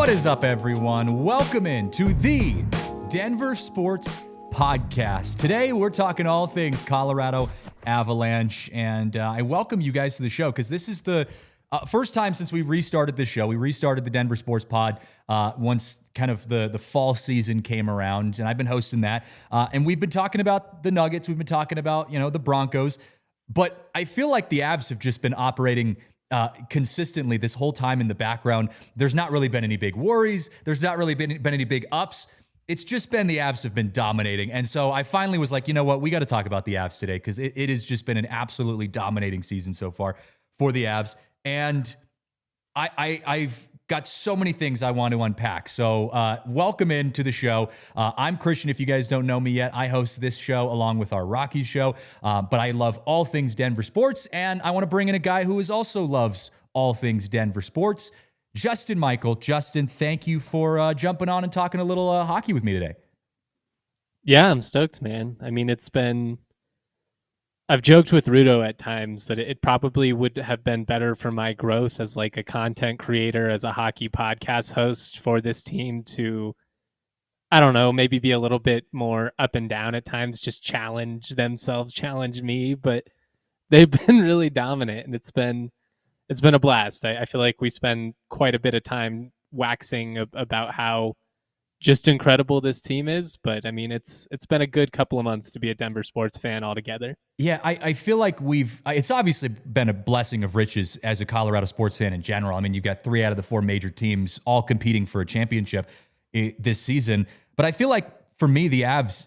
What is up, everyone? Welcome in to the Denver Sports Podcast. Today, we're talking all things Colorado Avalanche, and I welcome you guys to the show because this is the first time since we restarted this show. We restarted the Denver Sports Pod once kind of the fall season came around, and I've been hosting that. And we've been talking about the Nuggets. We've been talking about, the Broncos. But I feel like the Avs have just been operating consistently this whole time in the background. There's not really been any big worries. There's not really been any big ups. It's just been the Avs have been dominating. And so I finally was like, you know what? We got to talk about the Avs today because it has just been an absolutely dominating season so far for the Avs. And I've got so many things I want to unpack. So welcome into the show. I'm Christian. If you guys don't know me yet, I host this show along with our Rockies show. But I love all things Denver sports. And I want to bring in a guy who also loves all things Denver sports, Justin Michael. Justin, thank you for jumping on and talking a little hockey with me today. Yeah, I'm stoked, man. I mean, I've joked with Rudo at times that it probably would have been better for my growth as like a content creator, as a hockey podcast host for this team to, I don't know, maybe be a little bit more up and down at times, just challenge themselves, challenge me. But they've been really dominant, and it's been a blast. I feel like we spend quite a bit of time waxing about how just incredible this team is, but I mean, it's been a good couple of months to be a Denver sports fan altogether. Yeah, I feel like it's obviously been a blessing of riches as a Colorado sports fan in general. I mean, you've got 3 out of the 4 major teams all competing for a championship this season. But I feel like for me, the Avs,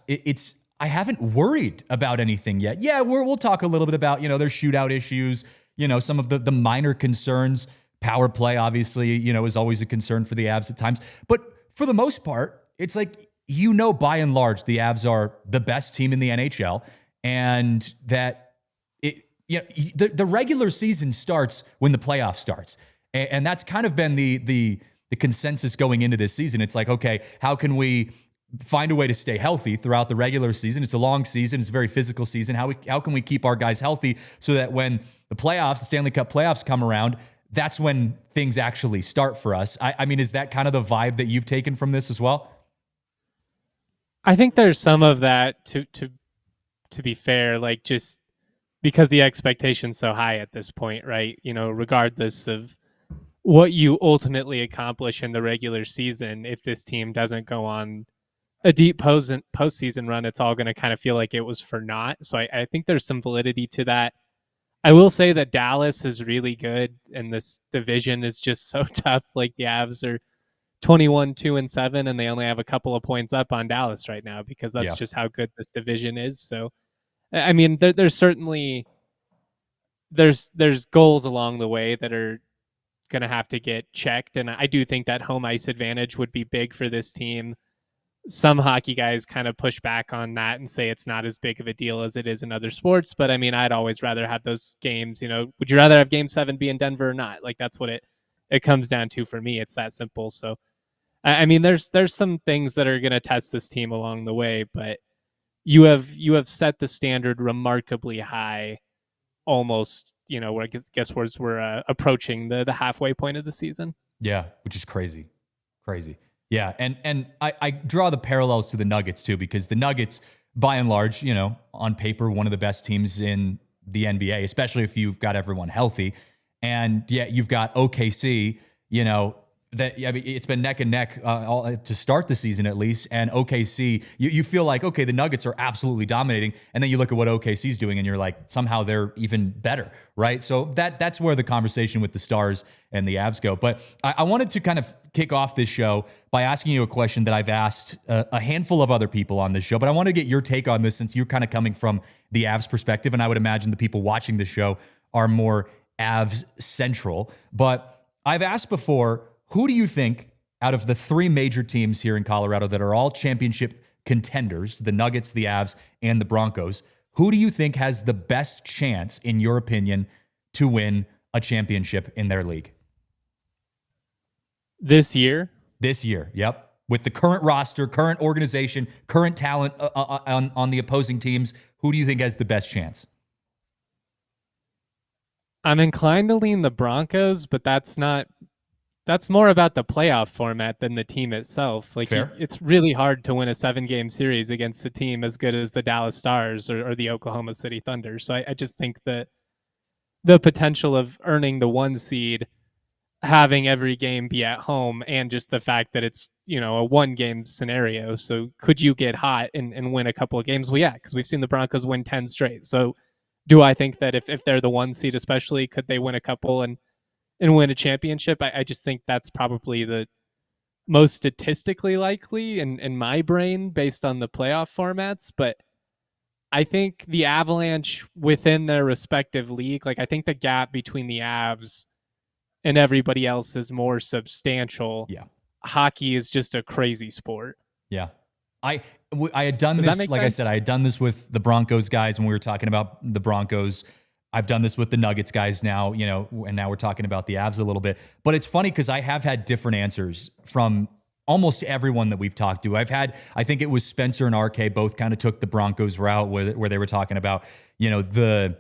I haven't worried about anything yet. Yeah, we'll talk a little bit about, their shootout issues, some of the minor concerns. Power play, obviously, is always a concern for the Avs at times. But for the most part, it's like, by and large, the Avs are the best team in the NHL, and that the regular season starts when the playoff starts. And that's kind of been the consensus going into this season. It's like, okay, how can we find a way to stay healthy throughout the regular season? It's a long season. It's a very physical season. How can we keep our guys healthy so that when the Stanley Cup playoffs come around, that's when things actually start for us? I mean, is that kind of the vibe that you've taken from this as well? I think there's some of that to be fair, like just because the expectation's so high at this point, right? Regardless of what you ultimately accomplish in the regular season, if this team doesn't go on a deep postseason run, it's all going to kind of feel like it was for naught. So I think there's some validity to that. I will say that Dallas is really good, and this division is just so tough. Like the Avs are 21-2-7, and they only have a couple of points up on Dallas right now because that's just how good this division is. So, I mean, there's certainly there's goals along the way that are going to have to get checked, and I do think that home ice advantage would be big for this team. Some hockey guys kind of push back on that and say it's not as big of a deal as it is in other sports. But I mean, I'd always rather have those games, would you rather have game 7 be in Denver or not? Like that's what it comes down to for me. It's that simple. So, I mean, there's some things that are going to test this team along the way, but you have set the standard remarkably high, almost, where I guess we're approaching the halfway point of the season. Yeah. Which is crazy. Yeah, and I draw the parallels to the Nuggets too, because the Nuggets, by and large, on paper, one of the best teams in the NBA, especially if you've got everyone healthy. And yeah, you've got OKC, it's been neck and neck to start the season at least. And OKC, you feel like, okay, the Nuggets are absolutely dominating. And then you look at what OKC's doing and you're like, somehow they're even better, right? So that's where the conversation with the Stars and the Avs go. But I wanted to kind of kick off this show by asking you a question that I've asked a handful of other people on this show, but I want to get your take on this since you're kind of coming from the Avs perspective. And I would imagine the people watching the show are more Avs central. But I've asked before, who do you think out of the three major teams here in Colorado that are all championship contenders, the Nuggets, the Avs, and the Broncos, who do you think has the best chance, in your opinion, to win a championship in their league? This year? This year, yep. With the current roster, current organization, current talent on the opposing teams, who do you think has the best chance? I'm inclined to lean the Broncos, but that's more about the playoff format than the team itself. Like, it's really hard to win a 7-game series against a team as good as the Dallas Stars or the Oklahoma City Thunder. So I just think that the potential of earning the 1 seed, having every game be at home, and just the fact that it's, a 1-game scenario. So could you get hot and win a couple of games? Well, yeah, because we've seen the Broncos win 10 straight. So do I think that if they're the 1 seed especially, could they win a couple and win a championship? I just think that's probably the most statistically likely in my brain based on the playoff formats. But I think the Avalanche within their respective league, like I think the gap between the Avs and everybody else is more substantial. Yeah. Hockey is just a crazy sport. Yeah. I had done this, like I said, I had done this with the Broncos guys when we were talking about the Broncos. I've done this with the Nuggets guys now, and now we're talking about the Avs a little bit. But it's funny because I have had different answers from almost everyone that we've talked to. I think it was Spencer and RK both kind of took the Broncos route where they were talking about, the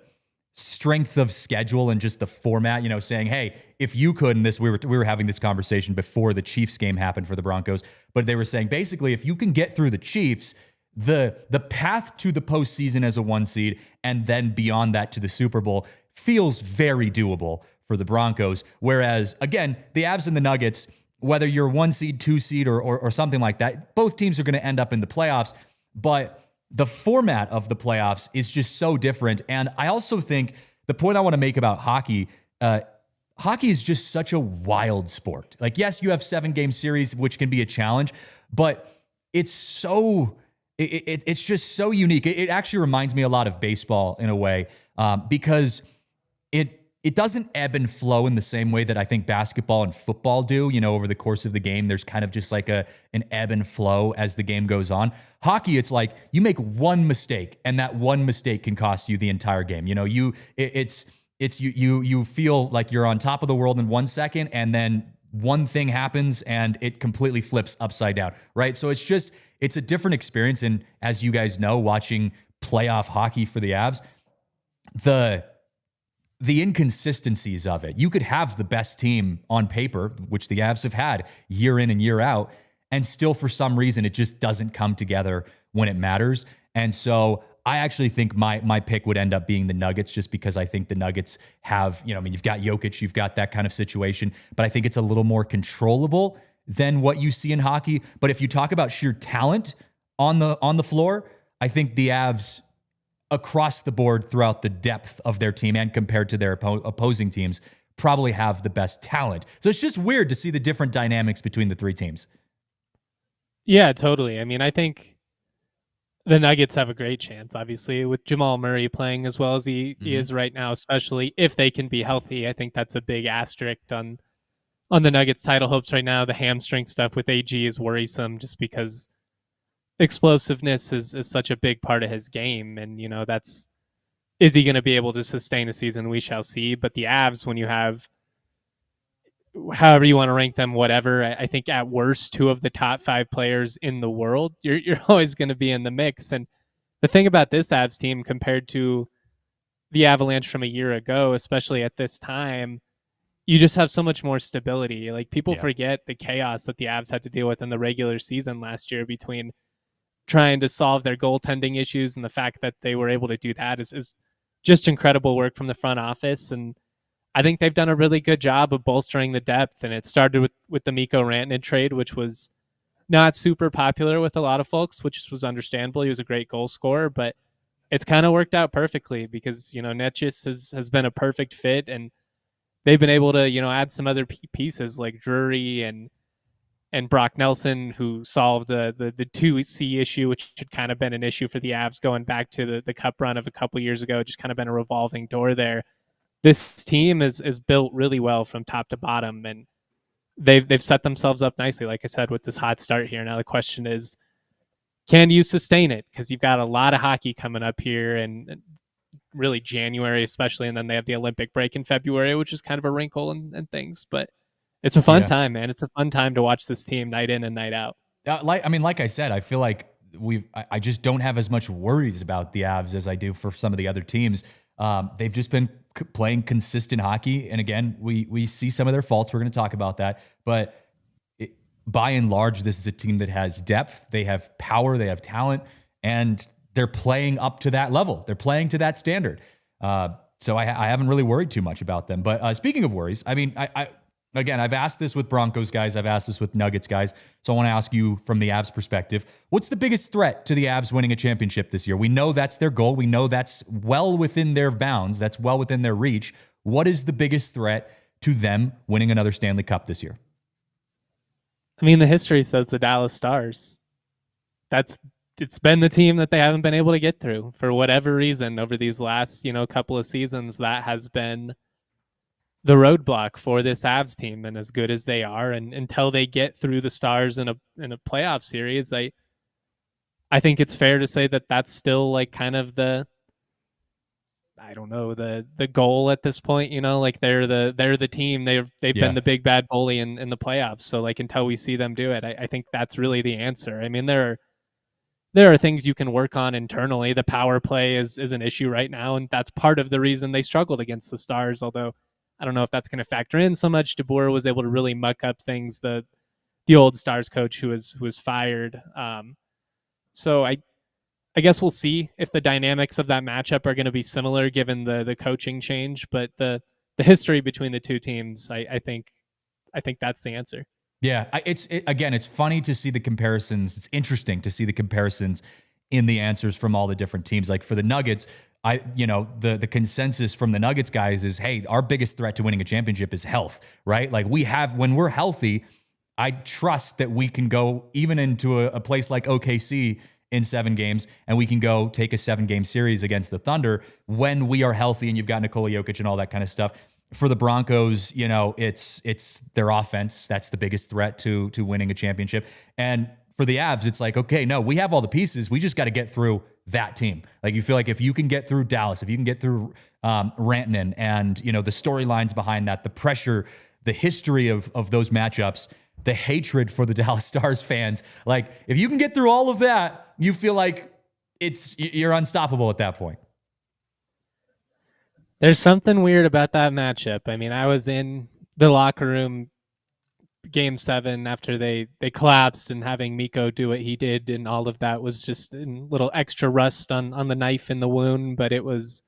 strength of schedule and just the format, saying, hey, if you could, and this, we were having this conversation before the Chiefs game happened for the Broncos, but they were saying basically if you can get through the Chiefs, the path to the postseason as a 1 seed and then beyond that to the Super Bowl feels very doable for the Broncos. Whereas, again, the Avs and the Nuggets, whether you're 1 seed, 2 seed, or something like that, both teams are going to end up in the playoffs. But the format of the playoffs is just so different. And I also think the point I want to make about hockey, hockey is just such a wild sport. Like, yes, you have 7-game series, which can be a challenge, but it's so... It's just so unique. It actually reminds me a lot of baseball in a way, because it doesn't ebb and flow in the same way that I think basketball and football do. Over the course of the game, there's kind of just like an ebb and flow as the game goes on. Hockey, it's like you make one mistake, and that one mistake can cost you the entire game. You feel like you're on top of the world in 1 second, and then one thing happens and it completely flips upside down, right? So it's a different experience. And as you guys know, watching playoff hockey for the Avs, the inconsistencies of it, you could have the best team on paper, which the Avs have had year in and year out, and still for some reason it just doesn't come together when it matters. And so I actually think my pick would end up being the Nuggets, just because I think the Nuggets have, you've got Jokic, you've got that kind of situation, but I think it's a little more controllable than what you see in hockey. But if you talk about sheer talent on the floor, I think the Avs across the board throughout the depth of their team and compared to their opposing teams probably have the best talent. So it's just weird to see the different dynamics between the three teams. Yeah, totally. I mean, I think the Nuggets have a great chance, obviously, with Jamal Murray playing as well as he is right now, especially if they can be healthy. I think that's a big asterisk on the Nuggets' title hopes right now. The hamstring stuff with AG is worrisome just because explosiveness is such a big part of his game. And, is he going to be able to sustain a season? We shall see. But the Avs, when you have, however you want to rank them, whatever, I think at worst 2 of the top 5 players in the world, you're always going to be in the mix. And the thing about this Avs team compared to the Avalanche from a year ago, especially at this time, you just have so much more stability. Like, people forget the chaos that the Avs had to deal with in the regular season last year between trying to solve their goaltending issues, and the fact that they were able to do that is just incredible work from the front office. And I think they've done a really good job of bolstering the depth. And it started with the Mikko Rantanen trade, which was not super popular with a lot of folks, which was understandable. He was a great goal scorer, but it's kind of worked out perfectly because, Netchis has been a perfect fit, and they've been able to, add some other pieces like Drury and Brock Nelson, who solved the 2C issue, which had kind of been an issue for the Avs going back to the cup run of a couple years ago. Just kind of been a revolving door there. This team is built really well from top to bottom, and they've set themselves up nicely, like I said, with this hot start here. Now the question is, can you sustain it? Because you've got a lot of hockey coming up here, and really January especially, and then they have the Olympic break in February, which is kind of a wrinkle and things. But it's a fun time, man. It's a fun time to watch this team night in and night out. Like I said, I feel like I just don't have as much worries about the Avs as I do for some of the other teams. They've just been playing consistent hockey, and again, we see some of their faults. We're going to talk about that, but by and large, this is a team that has depth. They have power. They have talent, and they're playing up to that level. They're playing to that standard. So I haven't really worried too much about them. But speaking of worries, I mean, Again, I've asked this with Broncos guys. I've asked this with Nuggets guys. So I want to ask you from the Avs perspective, what's the biggest threat to the Avs winning a championship this year? We know that's their goal. We know that's well within their bounds. That's well within their reach. What is the biggest threat to them winning another Stanley Cup this year? I mean, the history says the Dallas Stars. It's been the team that they haven't been able to get through for whatever reason over these last, couple of seasons. That has been the roadblock for this Avs team, and as good as they are, and until they get through the Stars in a playoff series, I think it's fair to say that that's still like kind of the goal at this point. Like they're the team. They've been the big bad bully in the playoffs. So like until we see them do it, I think that's really the answer. I mean, there are things you can work on internally. The power play is an issue right now, and that's part of the reason they struggled against the Stars, although I don't know if that's going to factor in so much. DeBoer was able to really muck up things. The old Stars coach who was fired. So I guess we'll see if the dynamics of that matchup are going to be similar given the coaching change. But the history between the two teams, I think that's the answer. Yeah, it's funny to see the comparisons. It's interesting to see the comparisons in the answers from all the different teams. Like for the Nuggets, the consensus from the Nuggets guys is, hey, our biggest threat to winning a championship is health, right? Like when we're healthy, I trust that we can go even into a place like OKC in 7 games, and we can go take a 7-game series against the Thunder when we are healthy and you've got Nikola Jokic and all that kind of stuff. For the Broncos, it's their offense. That's the biggest threat to winning a championship. And for the Avs, it's like, okay, no, we have all the pieces. We just got to get through that team. Like you feel like if you can get through Dallas, if you can get through Rantanen and, the storylines behind that, the pressure, the history of those matchups, the hatred for the Dallas Stars fans, like if you can get through all of that, you feel like you're unstoppable at that point. There's something weird about that matchup. I mean, I was in the locker room Game 7 after they collapsed, and having Mikko do what he did and all of that was just a little extra rust on the knife in the wound, but it was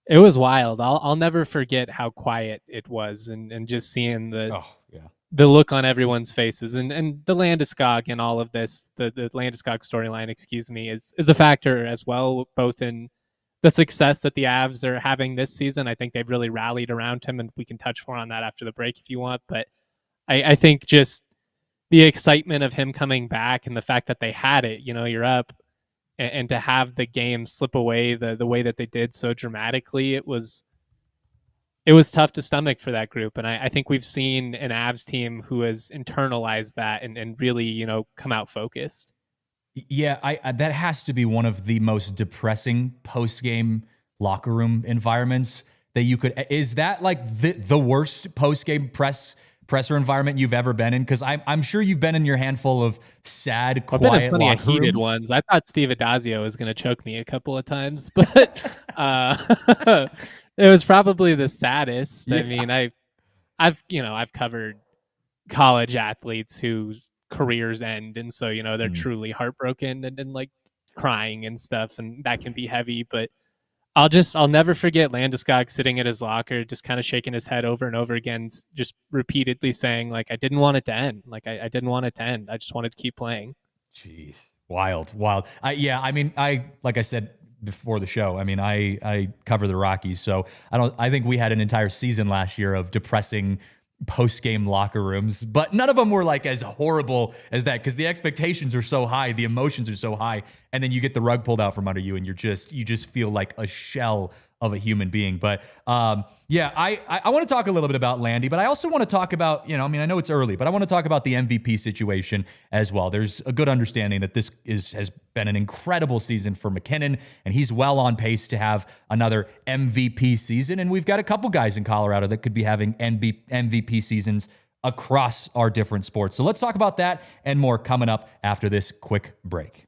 wild. I'll never forget how quiet it was, and just seeing the look on everyone's faces, and the Landeskog and all of this, the Landeskog storyline, is a factor as well, both in the success that the Avs are having this season. I think they've really rallied around him, and we can touch more on that after the break if you want, but I think just the excitement of him coming back and the fact that they had it, you're up, and to have the game slip away the way that they did so dramatically, it was tough to stomach for that group. And I think we've seen an Avs team who has internalized that and really, come out focused. Yeah, that has to be one of the most depressing post-game locker room environments that you could. Is that like the worst post-game presser environment you've ever been in? Because I'm sure you've been in your handful of sad, quiet I've been in plenty locker of heated rooms. ones. I thought Steve Adazio was going to choke me a couple of times, but it was probably the saddest. Yeah. I mean, I've covered college athletes whose careers end, and so they're truly heartbroken and like crying and stuff, and that can be heavy. But I'll never forget Landeskog sitting at his locker, just kind of shaking his head over and over again, just repeatedly saying, like, I didn't want it to end. Like, I didn't want it to end. I just wanted to keep playing. Jeez. Wild. Like I said before the show, I cover the Rockies, so I think we had an entire season last year of depressing post-game locker rooms, but none of them were like as horrible as that, because the expectations are so high, the emotions are so high, and then you get the rug pulled out from under you, and you just feel like a shell of a human being. But yeah, I want to talk a little bit about Landy, but I also want to talk about, I know it's early, but I want to talk about the MVP situation as well. There's a good understanding that this has been an incredible season for MacKinnon, and he's well on pace to have another MVP season. And we've got a couple guys in Colorado that could be having MVP seasons across our different sports. So let's talk about that and more coming up after this quick break.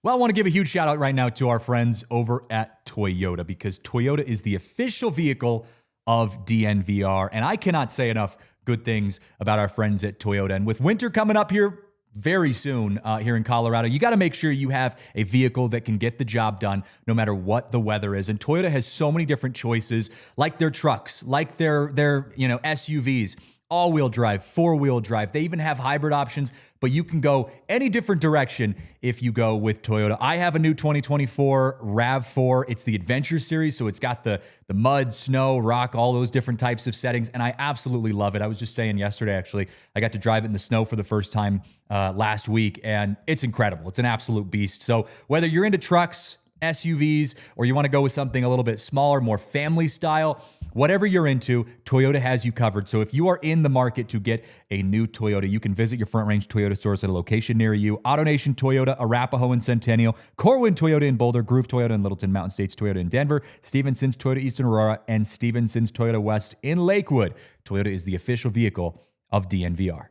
Well, I want to give a huge shout out right now to our friends over at Toyota, because Toyota is the official vehicle of DNVR, and I cannot say enough good things about our friends at Toyota. And with winter coming up here very soon here in Colorado, you got to make sure you have a vehicle that can get the job done no matter what the weather is. And Toyota has so many different choices, like their trucks, like their SUVs, all-wheel drive, four-wheel drive. They even have hybrid options, but you can go any different direction if you go with Toyota. I have a new 2024 RAV4. It's the Adventure Series, so it's got the mud, snow, rock, all those different types of settings, and I absolutely love it. I was just saying yesterday, actually, I got to drive it in the snow for the first time last week, and it's incredible. It's an absolute beast. So whether you're into trucks, SUVs, or you want to go with something a little bit smaller, more family style, whatever you're into, Toyota has you covered. So if you are in the market to get a new Toyota, you can visit your Front Range Toyota stores at a location near you. AutoNation Toyota, Arapahoe and Centennial, Corwin Toyota in Boulder, Groove Toyota in Littleton, Mountain States Toyota in Denver, Stevenson's Toyota Eastern Aurora, and Stevenson's Toyota West in Lakewood. Toyota is the official vehicle of DNVR.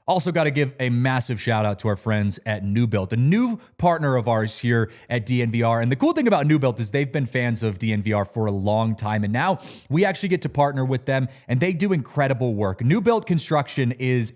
Also got to give a massive shout out to our friends at New Built, a new partner of ours here at DNVR. And the cool thing about New Built is they've been fans of DNVR for a long time. And now we actually get to partner with them, and they do incredible work. New Built Construction is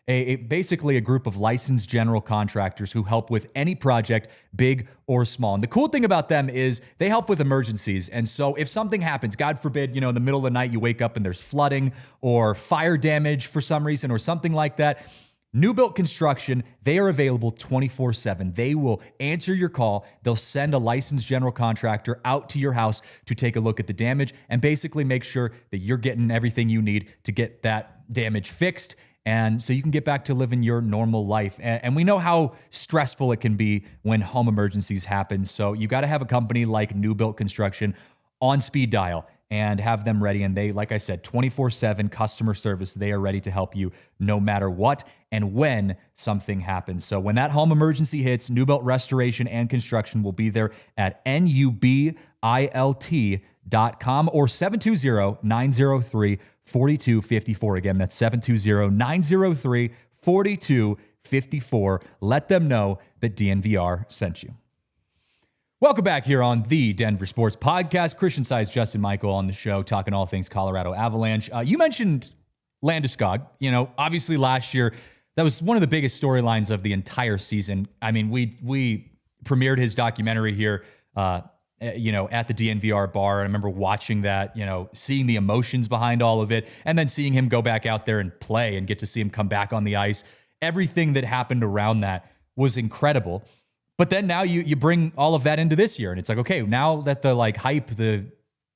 basically a group of licensed general contractors who help with any project, big or small. And the cool thing about them is they help with emergencies. And so if something happens, God forbid, in the middle of the night, you wake up and there's flooding or fire damage for some reason or something like that, New Built Construction, they are available 24/7. They will answer your call. They'll send a licensed general contractor out to your house to take a look at the damage and basically make sure that you're getting everything you need to get that damage fixed, and so you can get back to living your normal life. And we know how stressful it can be when home emergencies happen. So you got to have a company like New Built Construction on speed dial and have them ready. And they, like I said, 24/7 customer service. They are ready to help you no matter what and when something happens. So when that home emergency hits, New Built Restoration and Construction will be there at nubilt.com or 720-903-4254. Again, that's 720-903-4254. Let them know that DNVR sent you. Welcome back here on the Denver Sports Podcast. Christian Saez, Justin Michael on the show, talking all things Colorado Avalanche. You mentioned Landeskog. Obviously last year, that was one of the biggest storylines of the entire season. I mean, we premiered his documentary here, at the DNVR bar. And I remember watching that, seeing the emotions behind all of it, and then seeing him go back out there and play and get to see him come back on the ice. Everything that happened around that was incredible. But then now you bring all of that into this year, and it's like, okay, now that the hype, the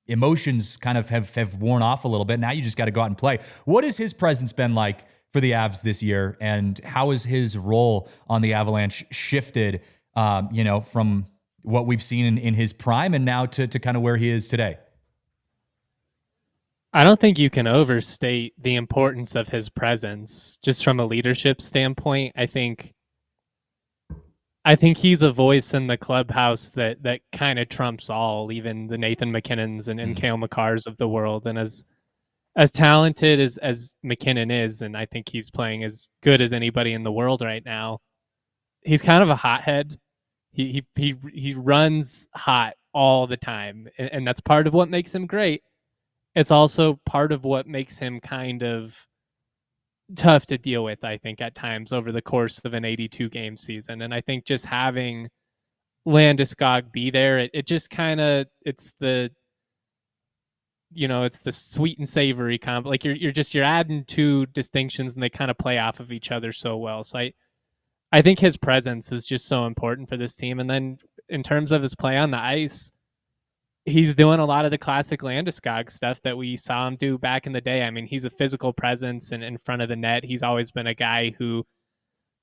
emotions kind of have worn off a little bit, now you just got to go out and play. What has his presence been like for the Avs this year, and how has his role on the Avalanche shifted, from what we've seen in his prime and now to kind of where he is today? I don't think you can overstate the importance of his presence just from a leadership standpoint. I think he's a voice in the clubhouse that kind of trumps all, even the Nathan MacKinnons and Cale Makars of the world. And as talented as MacKinnon is, and I think he's playing as good as anybody in the world right now, he's kind of a hothead. He runs hot all the time, and that's part of what makes him great. It's also part of what makes him kind of tough to deal with, I think, at times over the course of an 82-game season. And I think just having Landeskog be there, it just kind of, it's the sweet and savory comp. Like you're adding two distinctions, and they kind of play off of each other so well. So I think his presence is just so important for this team. And then in terms of his play on the ice, he's doing a lot of the classic Landeskog stuff that we saw him do back in the day. I mean, he's a physical presence and in front of the net. He's always been a guy who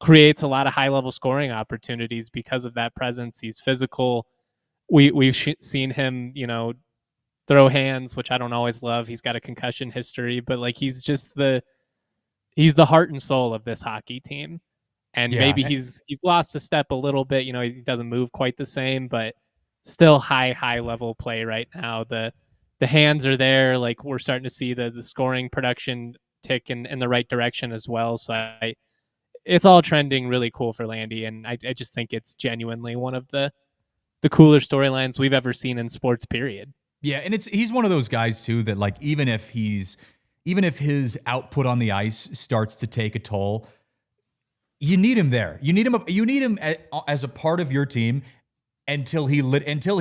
creates a lot of high-level scoring opportunities because of that presence. He's physical. we've seen him, throw hands, which I don't always love. He's got a concussion history, but like he's the heart and soul of this hockey team. And maybe Yeah. he's lost a step a little bit. He doesn't move quite the same, but still high level play right now. The hands are there. Like we're starting to see the scoring production tick in the right direction as well. So it's all trending really cool for Landy, and I just think it's genuinely one of the cooler storylines we've ever seen in sports, period. Yeah, and he's one of those guys too that like even if his output on the ice starts to take a toll, you need him there. You need him as a part of your team until he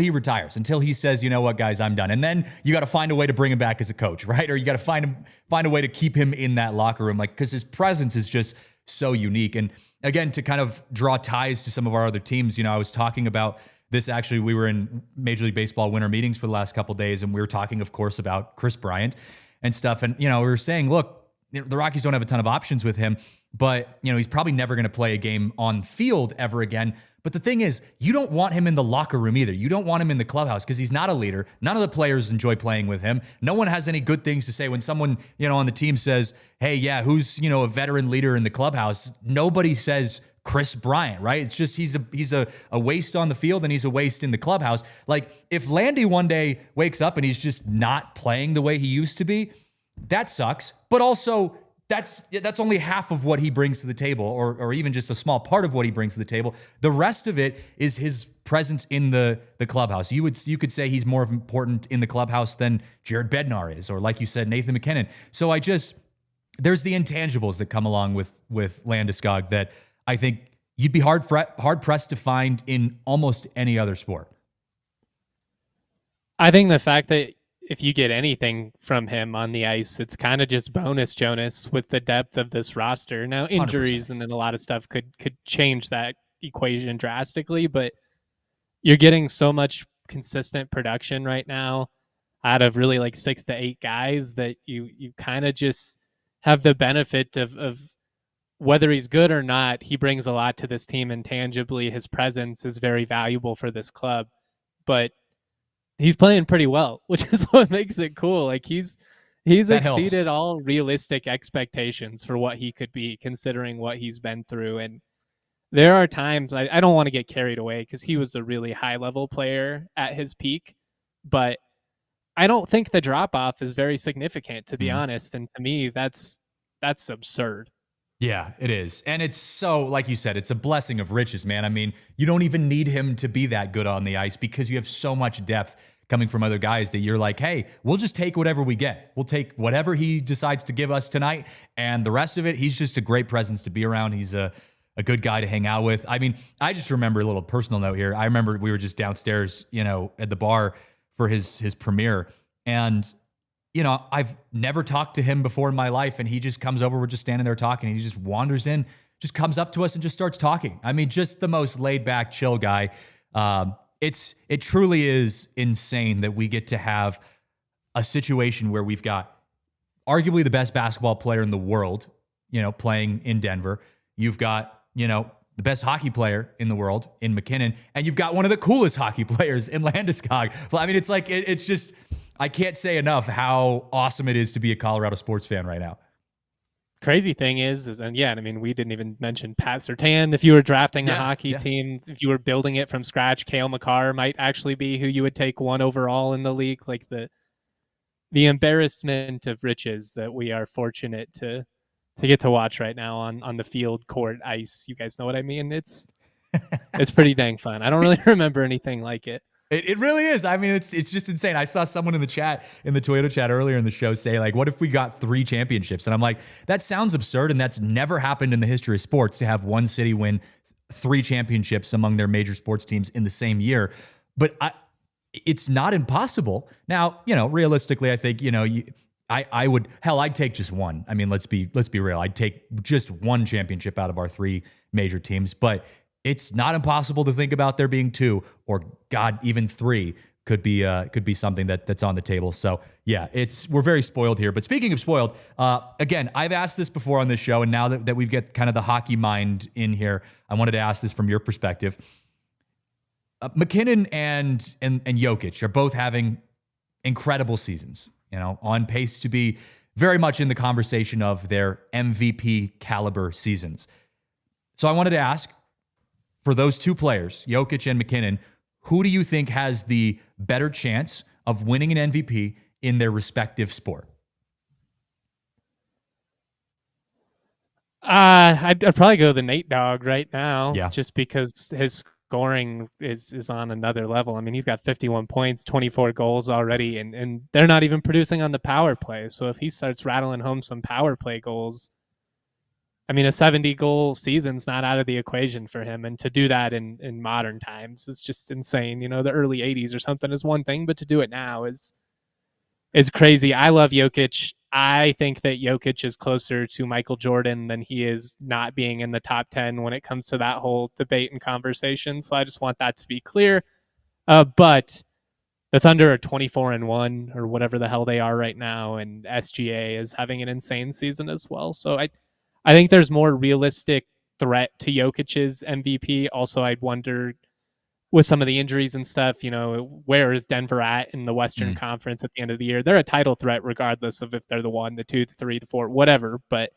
retires, until he says, you know what, guys, I'm done. And then you got to find a way to bring him back as a coach, right? Or you got to find a way to keep him in that locker room, like because his presence is just so unique. And again, to kind of draw ties to some of our other teams, I was talking about this actually. We were in Major League Baseball winter meetings for the last couple of days, and we were talking, of course, about Chris Bryant and stuff. And we were saying, look, the Rockies don't have a ton of options with him, but he's probably never going to play a game on field ever again. But the thing is, you don't want him in the locker room either. You don't want him in the clubhouse because he's not a leader. None of the players enjoy playing with him. No one has any good things to say when someone, on the team says, hey, yeah, who's, a veteran leader in the clubhouse? Nobody says Chris Bryant, right? It's just he's a waste on the field and he's a waste in the clubhouse. Like if Landy one day wakes up and he's just not playing the way he used to be, that sucks. But also that's only half of what he brings to the table, or even just a small part of what he brings to the table. The rest of it is his presence in the clubhouse. You could say he's more important in the clubhouse than Jared Bednar is, or like you said, Nathan McKinnon. So there's the intangibles that come along with Landeskog that I think you'd be hard pressed to find in almost any other sport. I think the fact that if you get anything from him on the ice, it's kind of just bonus, Jonas, with the depth of this roster. Now, injuries 100%. And then a lot of stuff could change that equation drastically, but you're getting so much consistent production right now out of really like 6 to 8 guys that you kind of just have the benefit of whether he's good or not, he brings a lot to this team, and tangibly his presence is very valuable for this club. But he's playing pretty well, which is what makes it cool. Like he's exceeded all realistic expectations for what he could be, considering what he's been through. And there are times I don't want to get carried away because he was a really high level player at his peak, but I don't think the drop off is very significant, to be honest. And to me, that's absurd. Yeah, it is. And it's so, like you said, it's a blessing of riches, man. I mean, you don't even need him to be that good on the ice because you have so much depth coming from other guys that you're like, hey, we'll just take whatever we get. We'll take whatever he decides to give us tonight. And the rest of it, he's just a great presence to be around. He's a good guy to hang out with. I mean, I just remember a little personal note here. I remember we were just downstairs, at the bar for his premiere. And I've never talked to him before in my life, and he just comes over. We're just standing there talking, and he just wanders in, just comes up to us and just starts talking. I mean, just the most laid back, chill guy. It truly is insane that we get to have a situation where we've got arguably the best basketball player in the world, playing in Denver. You've got, the best hockey player in the world in McKinnon, and you've got one of the coolest hockey players in Landeskog. Well, I mean, it's like, it's just, I can't say enough how awesome it is to be a Colorado sports fan right now. Crazy thing is, and yeah, I mean, we didn't even mention Pat Surtain. If you were drafting a hockey team, if you were building it from scratch, Cale Makar might actually be who you would take 1 overall in the league. Like the embarrassment of riches that we are fortunate to get to watch right now on the field, court, ice. You guys know what I mean? It's pretty dang fun. I don't really remember anything like it. It really is. I mean, it's just insane. I saw someone in the Toyota chat earlier in the show say, like, what if we got 3 championships? And I'm like, that sounds absurd, and that's never happened in the history of sports to have one city win 3 championships among their major sports teams in the same year. But it's not impossible. Now, realistically, I think, I would, I'd take just one. I mean, let's be real. I'd take just 1 championship out of our 3 major teams, but it's not impossible to think about there being 2, or God, even 3 could be something that's on the table. So yeah, we're very spoiled here. But speaking of spoiled, again, I've asked this before on this show, and now that we've got kind of the hockey mind in here, I wanted to ask this from your perspective. McKinnon and Jokic are both having incredible seasons, on pace to be very much in the conversation of their MVP caliber seasons. So I wanted to ask, for those two players, Jokic and McKinnon, who do you think has the better chance of winning an MVP in their respective sport? I'd probably go the Nate Dogg right now, Yeah. just because his scoring is on another level. I mean, he's got 51 points, 24 goals already, and they're not even producing on the power play. So if he starts rattling home some power play goals, I mean, a 70-goal season's not out of the equation for him. And to do that in modern times is just insane. The early 80s or something is one thing, but to do it now is crazy. I love Jokic. I think that Jokic is closer to Michael Jordan than he is not being in the top 10 when it comes to that whole debate and conversation. So I just want that to be clear. But the Thunder are 24-1 or whatever the hell they are right now, and SGA is having an insane season as well. So I think there's more realistic threat to Jokic's MVP. Also, I'd wonder, with some of the injuries and stuff, where is Denver at in the Western Conference at the end of the year? They're a title threat regardless of if they're the 1, the 2, the 3, the 4, whatever. But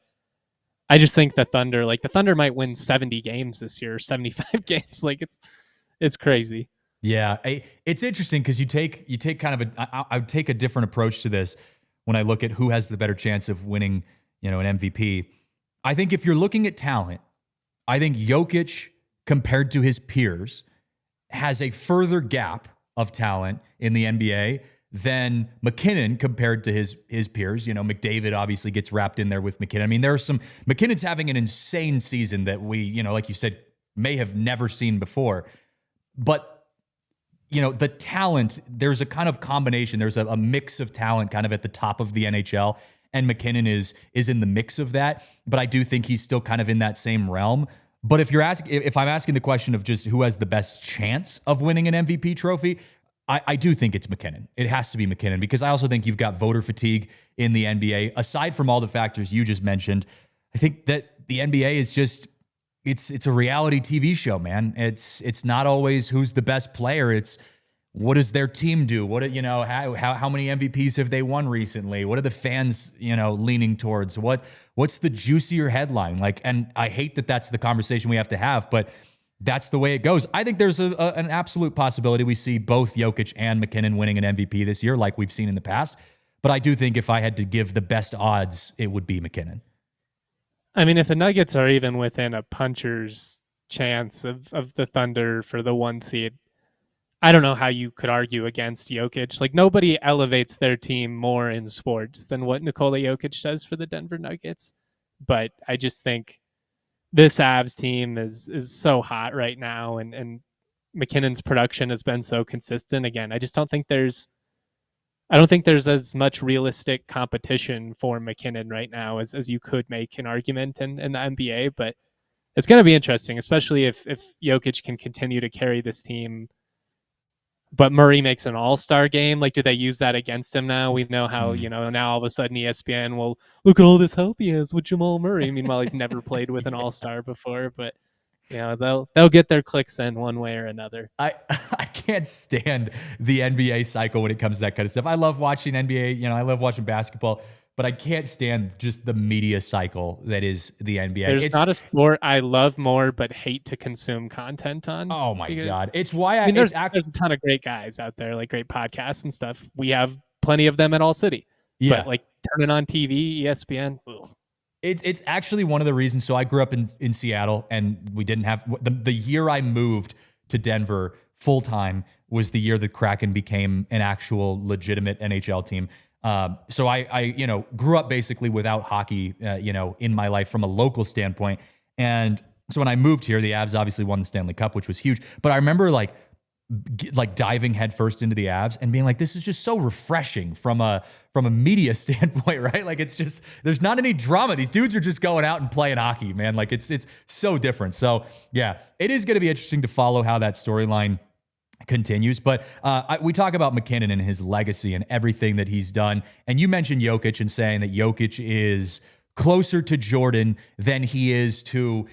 I just think the Thunder might win 70 games this year, 75 games. It's crazy. Yeah, it's interesting because you take kind of I would take a different approach to this when I look at who has the better chance of winning, an MVP. I think if you're looking at talent, I think Jokic compared to his peers has a further gap of talent in the NBA than McKinnon compared to his peers. McDavid obviously gets wrapped in there with McKinnon. I mean, McKinnon's having an insane season that we, like you said, may have never seen before. But, the talent, there's a kind of combination. There's a mix of talent kind of at the top of the NHL, and McKinnon is in the mix of that. But I do think he's still kind of in that same realm. But if I'm asking the question of just who has the best chance of winning an MVP trophy, I do think it's McKinnon. It has to be McKinnon, because I also think you've got voter fatigue in the NBA. Aside from all the factors you just mentioned, I think that the NBA is just, it's a reality TV show, man. It's not always who's the best player. It's what does their team do? How many MVPs have they won recently? What are the fans, leaning towards? What's the juicier headline? And I hate that that's the conversation we have to have, but that's the way it goes. I think there's an absolute possibility we see both Jokic and McKinnon winning an MVP this year, like we've seen in the past. But I do think if I had to give the best odds, it would be McKinnon. I mean, if the Nuggets are even within a puncher's chance of the Thunder for the 1 seed, I don't know how you could argue against Jokic. Nobody elevates their team more in sports than what Nikola Jokic does for the Denver Nuggets. But I just think this Avs team is so hot right now, and McKinnon's production has been so consistent. Again, I don't think there's as much realistic competition for McKinnon right now as you could make an argument in the NBA. But it's going to be interesting, especially if Jokic can continue to carry this team, but Murray makes an all-star game. Do they use that against him now? We know how, now all of a sudden ESPN will look at all this help he has with Jamal Murray. Meanwhile, he's never played with an all-star before, but they'll get their clicks in one way or another. I can't stand the NBA cycle when it comes to that kind of stuff. I love watching NBA, I love watching basketball, but I can't stand just the media cycle that is the NBA. There's not a sport I love more but hate to consume content on. Oh my God. It's why there's a ton of great guys out there, great podcasts and stuff. We have plenty of them at ALLCITY. Yeah. But turning on TV, ESPN, ugh. It's actually one of the reasons. So I grew up in Seattle, and we didn't have the year I moved to Denver full time was the year that Kraken became an actual legitimate NHL team. So I grew up basically without hockey, in my life from a local standpoint. And so when I moved here, the Avs obviously won the Stanley Cup, which was huge. But I remember diving headfirst into the Avs and being like, this is just so refreshing from a media standpoint, right? It's just, there's not any drama. These dudes are just going out and playing hockey, man. It's so different. So yeah, it is going to be interesting to follow how that storyline continues. But we talk about McKinnon and his legacy and everything that he's done. And you mentioned Jokic and saying that Jokic is closer to Jordan than he is to,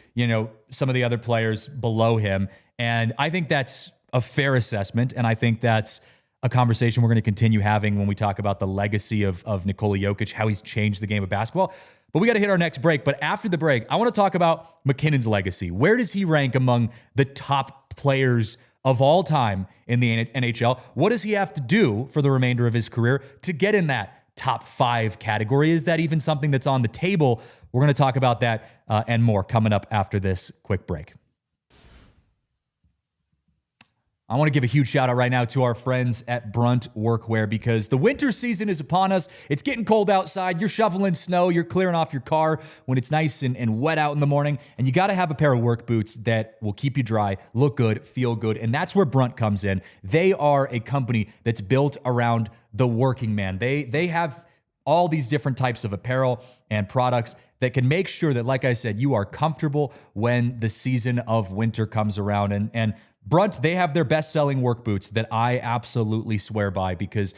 some of the other players below him. And I think that's a fair assessment. And I think that's a conversation we're going to continue having when we talk about the legacy of Nikola Jokic, how he's changed the game of basketball. But we got to hit our next break. But after the break, I want to talk about McKinnon's legacy. Where does he rank among the top players of all time in the NHL? What does he have to do for the remainder of his career to get in that top 5 category? Is that even something that's on the table? We're going to talk about that and more coming up after this quick break. I want to give a huge shout out right now to our friends at Brunt Workwear, because the winter season is upon us. It's getting cold outside. You're shoveling snow. You're clearing off your car when it's nice and wet out in the morning. And you got to have a pair of work boots that will keep you dry, look good, feel good. And that's where Brunt comes in. They are a company that's built around the working man. They have all these different types of apparel and products that can make sure that, like I said, you are comfortable when the season of winter comes around. And Brunt, they have their best-selling work boots that I absolutely swear by, because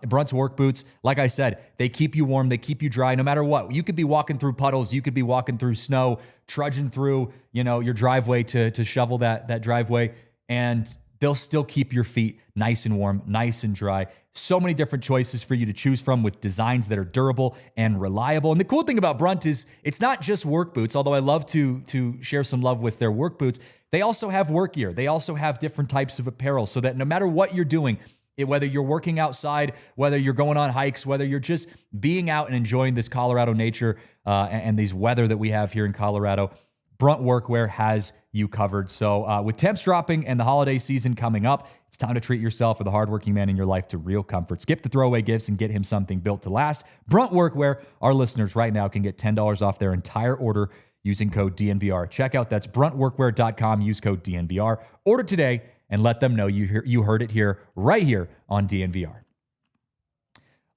Brunt's work boots, like I said, they keep you warm, they keep you dry, no matter what. You could be walking through puddles, you could be walking through snow, trudging through, your driveway to shovel that driveway, and they'll still keep your feet nice and warm, nice and dry. So many different choices for you to choose from with designs that are durable and reliable. And the cool thing about Brunt is it's not just work boots, although I love to share some love with their work boots. They also have work gear. They also have different types of apparel, so that no matter what you're doing, whether you're working outside, whether you're going on hikes, whether you're just being out and enjoying this Colorado nature and these weather that we have here in Colorado, Brunt Workwear has you covered. So with temps dropping and the holiday season coming up, it's time to treat yourself or the hardworking man in your life to real comfort. Skip the throwaway gifts and get him something built to last. Brunt Workwear, our listeners right now can get $10 off their entire order using code DNVR. Check out, that's bruntworkwear.com. Use code DNVR. Order today and let them know you heard it here, right here on DNVR.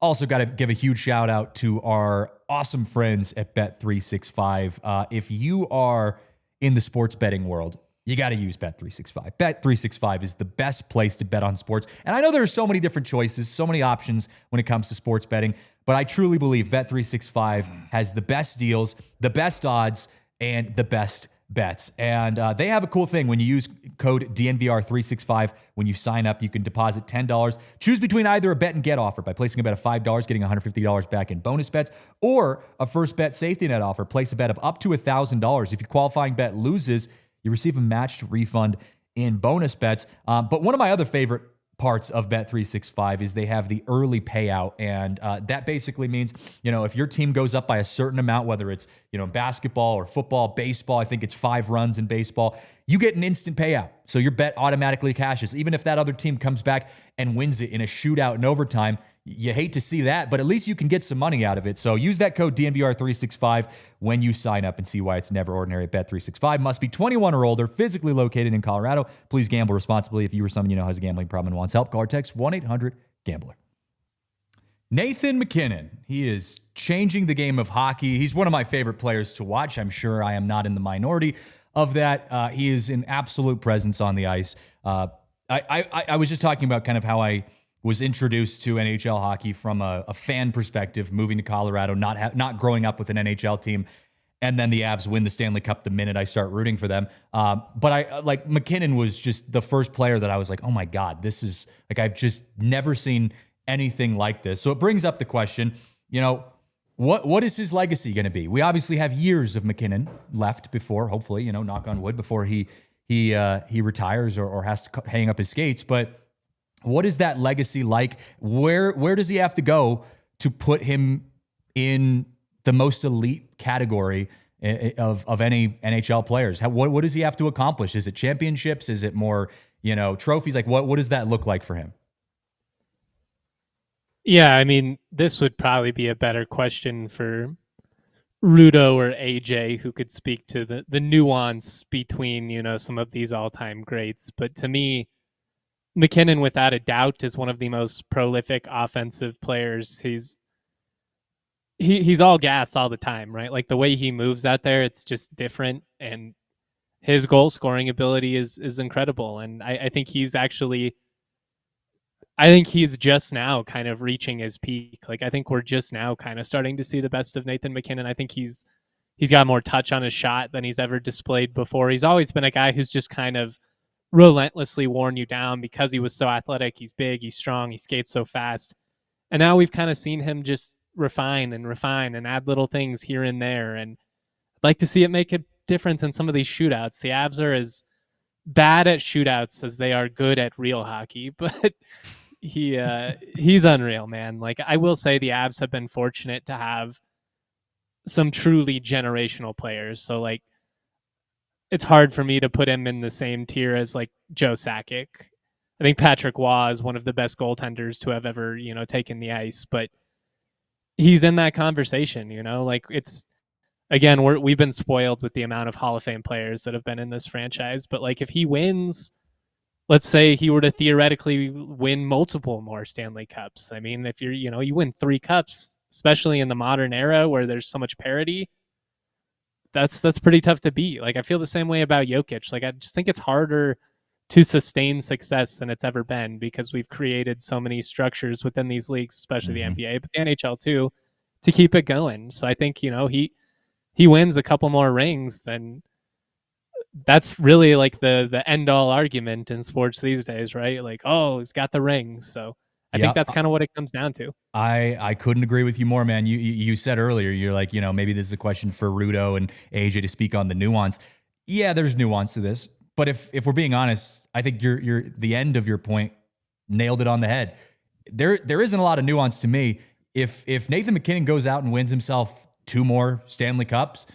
Also got to give a huge shout out to our awesome friends at Bet365. If you are in the sports betting world, you got to use Bet365. Bet365 is the best place to bet on sports. And I know there are so many different choices, so many options when it comes to sports betting, but I truly believe Bet365 has the best deals, the best odds, and the best bets. And they have a cool thing. When you use code DNVR365, when you sign up, you can deposit $10. Choose between either a bet and get offer by placing a bet of $5, getting $150 back in bonus bets, or a first bet safety net offer. Place a bet of up to $1,000. If your qualifying bet loses, you receive a matched refund in bonus bets. But one of my other favorite parts of Bet365 is they have the early payout. And that basically means, if your team goes up by a certain amount, whether it's, basketball or football, baseball, I think it's 5 runs in baseball, you get an instant payout. So your bet automatically cashes. Even if that other team comes back and wins it in a shootout in overtime, you hate to see that, but at least you can get some money out of it. So use that code DNVR365 when you sign up and see why it's never ordinary at Bet365. Must be 21 or older, physically located in Colorado. Please gamble responsibly. If you or someone you know has a gambling problem and wants help, call or text 1-800-GAMBLER. Nathan MacKinnon, he is changing the game of hockey. He's one of my favorite players to watch. I'm sure I am not in the minority of that. He is an absolute presence on the ice. I was just talking about kind of how I was introduced to NHL hockey from a fan perspective, moving to Colorado, not growing up with an NHL team, and then the Avs win the Stanley Cup the minute I start rooting for them. But MacKinnon was just the first player that I was like, oh my God, this is like, I've just never seen anything like this. So it brings up the question, what is his legacy going to be? We obviously have years of MacKinnon left before, hopefully, knock on wood, before he retires or has to hang up his skates. But what is that legacy like? Where does he have to go to put him in the most elite category of any NHL players? What does he have to accomplish? Is it championships? Is it more, trophies? Like what does that look like for him? Yeah, I mean, this would probably be a better question for Rudo or AJ, who could speak to the nuance between, some of these all-time greats. But to me, MacKinnon, without a doubt, is one of the most prolific offensive players. He's all gas all the time, right? Like the way he moves out there, it's just different. And his goal scoring ability is incredible. And I think he's just now kind of reaching his peak. Like I think we're just now kind of starting to see the best of Nathan MacKinnon. I think he's got more touch on his shot than he's ever displayed before. He's always been a guy who's just kind of relentlessly worn you down because he was so athletic. He's big, he's strong, he skates so fast. And now we've kind of seen him just refine and add little things here and there. And I'd like to see it make a difference in some of these shootouts. The Avs are as bad at shootouts as they are good at real hockey, but he's unreal, man. Like, I will say the Avs have been fortunate to have some truly generational players. So like, it's hard for me to put him in the same tier as like Joe Sakic. I think Patrick Waugh is one of the best goaltenders to have ever, taken the ice, but he's in that conversation, like it's, again, we've been spoiled with the amount of Hall of Fame players that have been in this franchise, but like if he wins, let's say he were to theoretically win multiple more Stanley Cups. I mean, if you win 3 cups, especially in the modern era where there's so much parity, that's pretty tough to beat. Like, I feel the same way about Jokic. Like, I just think it's harder to sustain success than it's ever been because we've created so many structures within these leagues, especially the NBA, but the NHL too, to keep it going. So I think, he wins a couple more rings, then that's really like the end all argument in sports these days, right? Like, oh, he's got the rings. So I think that's kind of what it comes down to. I couldn't agree with you more, man. You said earlier, you're like, maybe this is a question for Rudo and AJ to speak on the nuance. Yeah, there's nuance to this, but if we're being honest, I think you're the end of your point nailed it on the head. There isn't a lot of nuance to me. If Nathan MacKinnon goes out and wins himself 2 more Stanley Cups,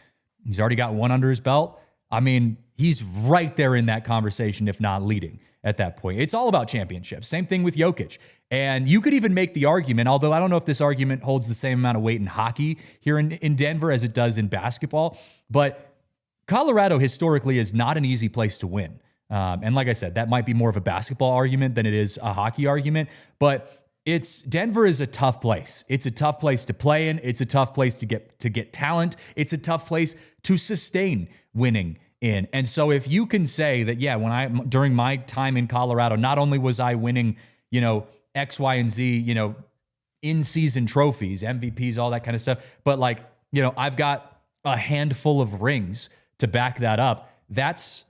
he's already got 1 under his belt. I mean, he's right there in that conversation, if not leading at that point. It's all about championships. Same thing with Jokic. And you could even make the argument, although I don't know if this argument holds the same amount of weight in hockey here in Denver as it does in basketball, but Colorado historically is not an easy place to win. And like I said, that might be more of a basketball argument than it is a hockey argument, but Denver is a tough place. It's a tough place to play in. It's a tough place to get talent. It's a tough place to sustain winning in. And so if you can say that, yeah, during my time in Colorado, not only was I winning, X, Y, and Z, in-season trophies, MVPs, all that kind of stuff, but like, I've got a handful of rings to back that up. That's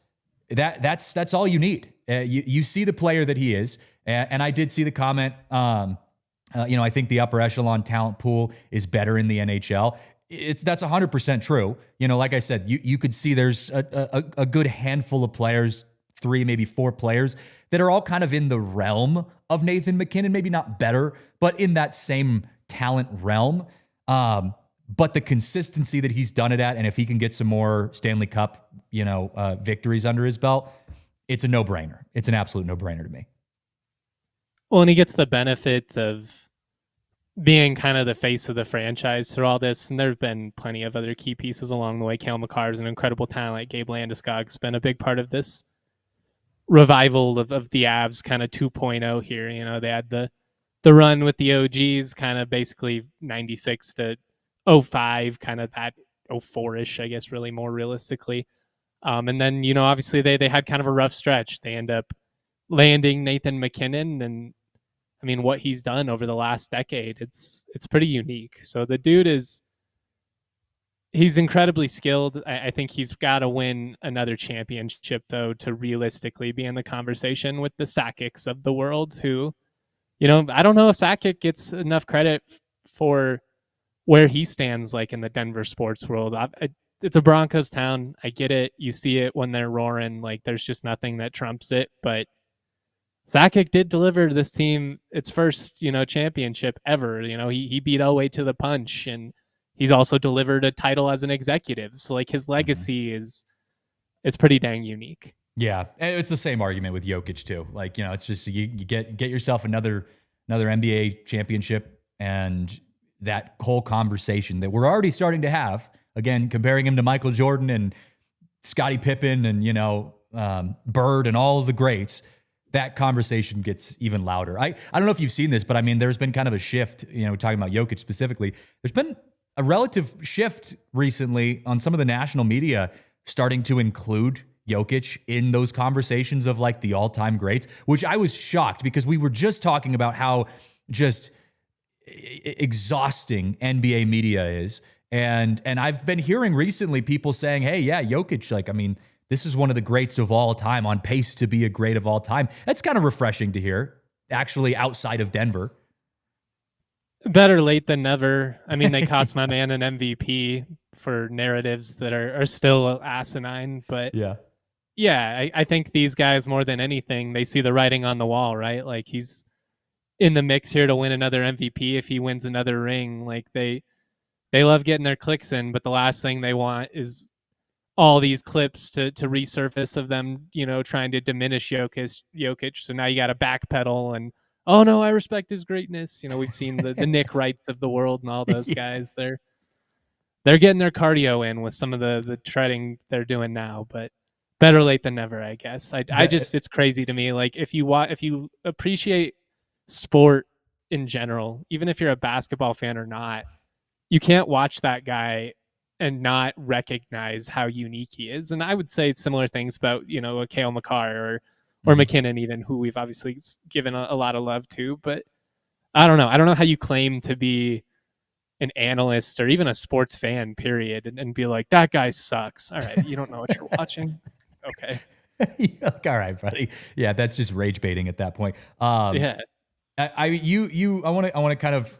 all you need. You see the player that he is, and I did see the comment. I think the upper echelon talent pool is better in the NHL. That's 100% true. Like I said, you could see there's a good handful of players, 3, maybe 4 players that are all kind of in the realm of Nathan MacKinnon, maybe not better, but in that same talent realm. But the consistency that he's done it at, and if he can get some more Stanley Cup, victories under his belt, it's a no-brainer. It's an absolute no-brainer to me. Well, and he gets the benefit of being kind of the face of the franchise through all this. And there have been plenty of other key pieces along the way. Cale Makar is an incredible talent. Gabe Landeskog's been a big part of this revival of the Avs kind of 2.0 here. They had the run with the OGs, kind of basically 96 to 05, kind of that 04-ish, I guess, really more realistically. And then, obviously they had kind of a rough stretch. They end up landing Nathan MacKinnon, and I mean, what he's done over the last decade, it's pretty unique. So the dude he's incredibly skilled. I think he's got to win another championship, though, to realistically be in the conversation with the Sakics of the world, who, I don't know if Sakic gets enough credit for where he stands, like in the Denver sports world. It's a Broncos town. I get it. You see it when they're roaring. Like, there's just nothing that trumps it. But Sakic did deliver this team its first, championship ever. He beat Elway to the punch, and he's also delivered a title as an executive. So like his legacy is pretty dang unique. Yeah, and it's the same argument with Jokic too. Like, it's just you get yourself another NBA championship, and that whole conversation that we're already starting to have, again, comparing him to Michael Jordan and Scottie Pippen and Bird and all of the greats, that conversation gets even louder. I don't know if you've seen this, but I mean, there's been kind of a shift, talking about Jokic specifically. There's been a relative shift recently on some of the national media starting to include Jokic in those conversations of like the all-time greats, which I was shocked because we were just talking about how just exhausting NBA media is. And I've been hearing recently people saying, hey, yeah, Jokic, like, I mean, this is one of the greats of all time, on pace to be a great of all time. That's kind of refreshing to hear, actually, outside of Denver. Better late than never. I mean, they cost my man an MVP for narratives that are still asinine, but yeah, I think these guys, more than anything, they see the writing on the wall, right? Like, he's in the mix here to win another MVP if he wins another ring. Like, they love getting their clicks in, but the last thing they want is all these clips to resurface of them, trying to diminish Jokic. So now you got to backpedal and, oh no, I respect his greatness. We've seen the Nick Wrights of the world and all those guys. They're getting their cardio in with some of the treading they're doing now, but better late than never, I guess. It's crazy to me. Like, if you appreciate sport in general, even if you're a basketball fan or not, you can't watch that guy and not recognize how unique he is. And I would say similar things about, a Cale Makar or McKinnon, even, who we've obviously given a lot of love to. But I don't know. I don't know how you claim to be an analyst or even a sports fan, period, and be like, that guy sucks. All right, you don't know what you're watching. Okay. All right, buddy. Yeah, that's just rage baiting at that point. Yeah. I want to kind of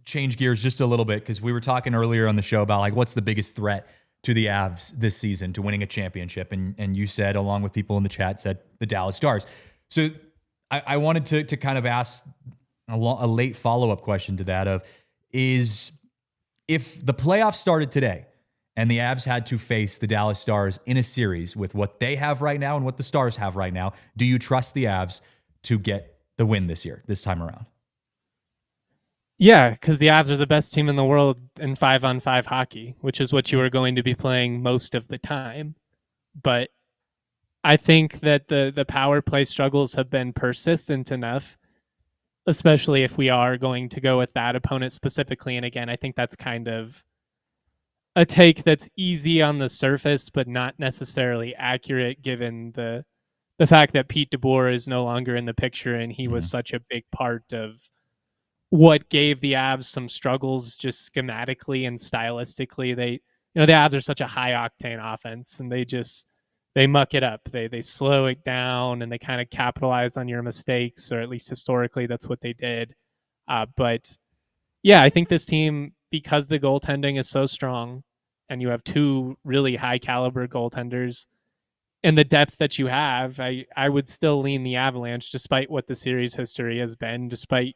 change gears just a little bit, because we were talking earlier on the show about, like, what's the biggest threat to the Avs this season to winning a championship, and you said, along with people in the chat, said the Dallas Stars. So I wanted to kind of ask a late follow-up question to that is, if the playoffs started today and the Avs had to face the Dallas Stars in a series with what they have right now and what the Stars have right now, do you trust the Avs to get the win this time around? Yeah, because the Avs are the best team in the world in 5-on-5 hockey, which is what you are going to be playing most of the time. But I think that the power play struggles have been persistent enough, especially if we are going to go with that opponent specifically. And again, I think that's kind of a take that's easy on the surface, but not necessarily accurate, given the fact that Pete DeBoer is no longer in the picture, and he was such a big part of what gave the Avs some struggles just schematically and stylistically. The Avs are such a high octane offense, and they muck it up. They slow it down, and they kind of capitalize on your mistakes, or at least historically that's what they did. But yeah, I think this team, because the goaltending is so strong, and you have two really high caliber goaltenders, and the depth that you have, I would still lean the Avalanche, despite what the series history has been, despite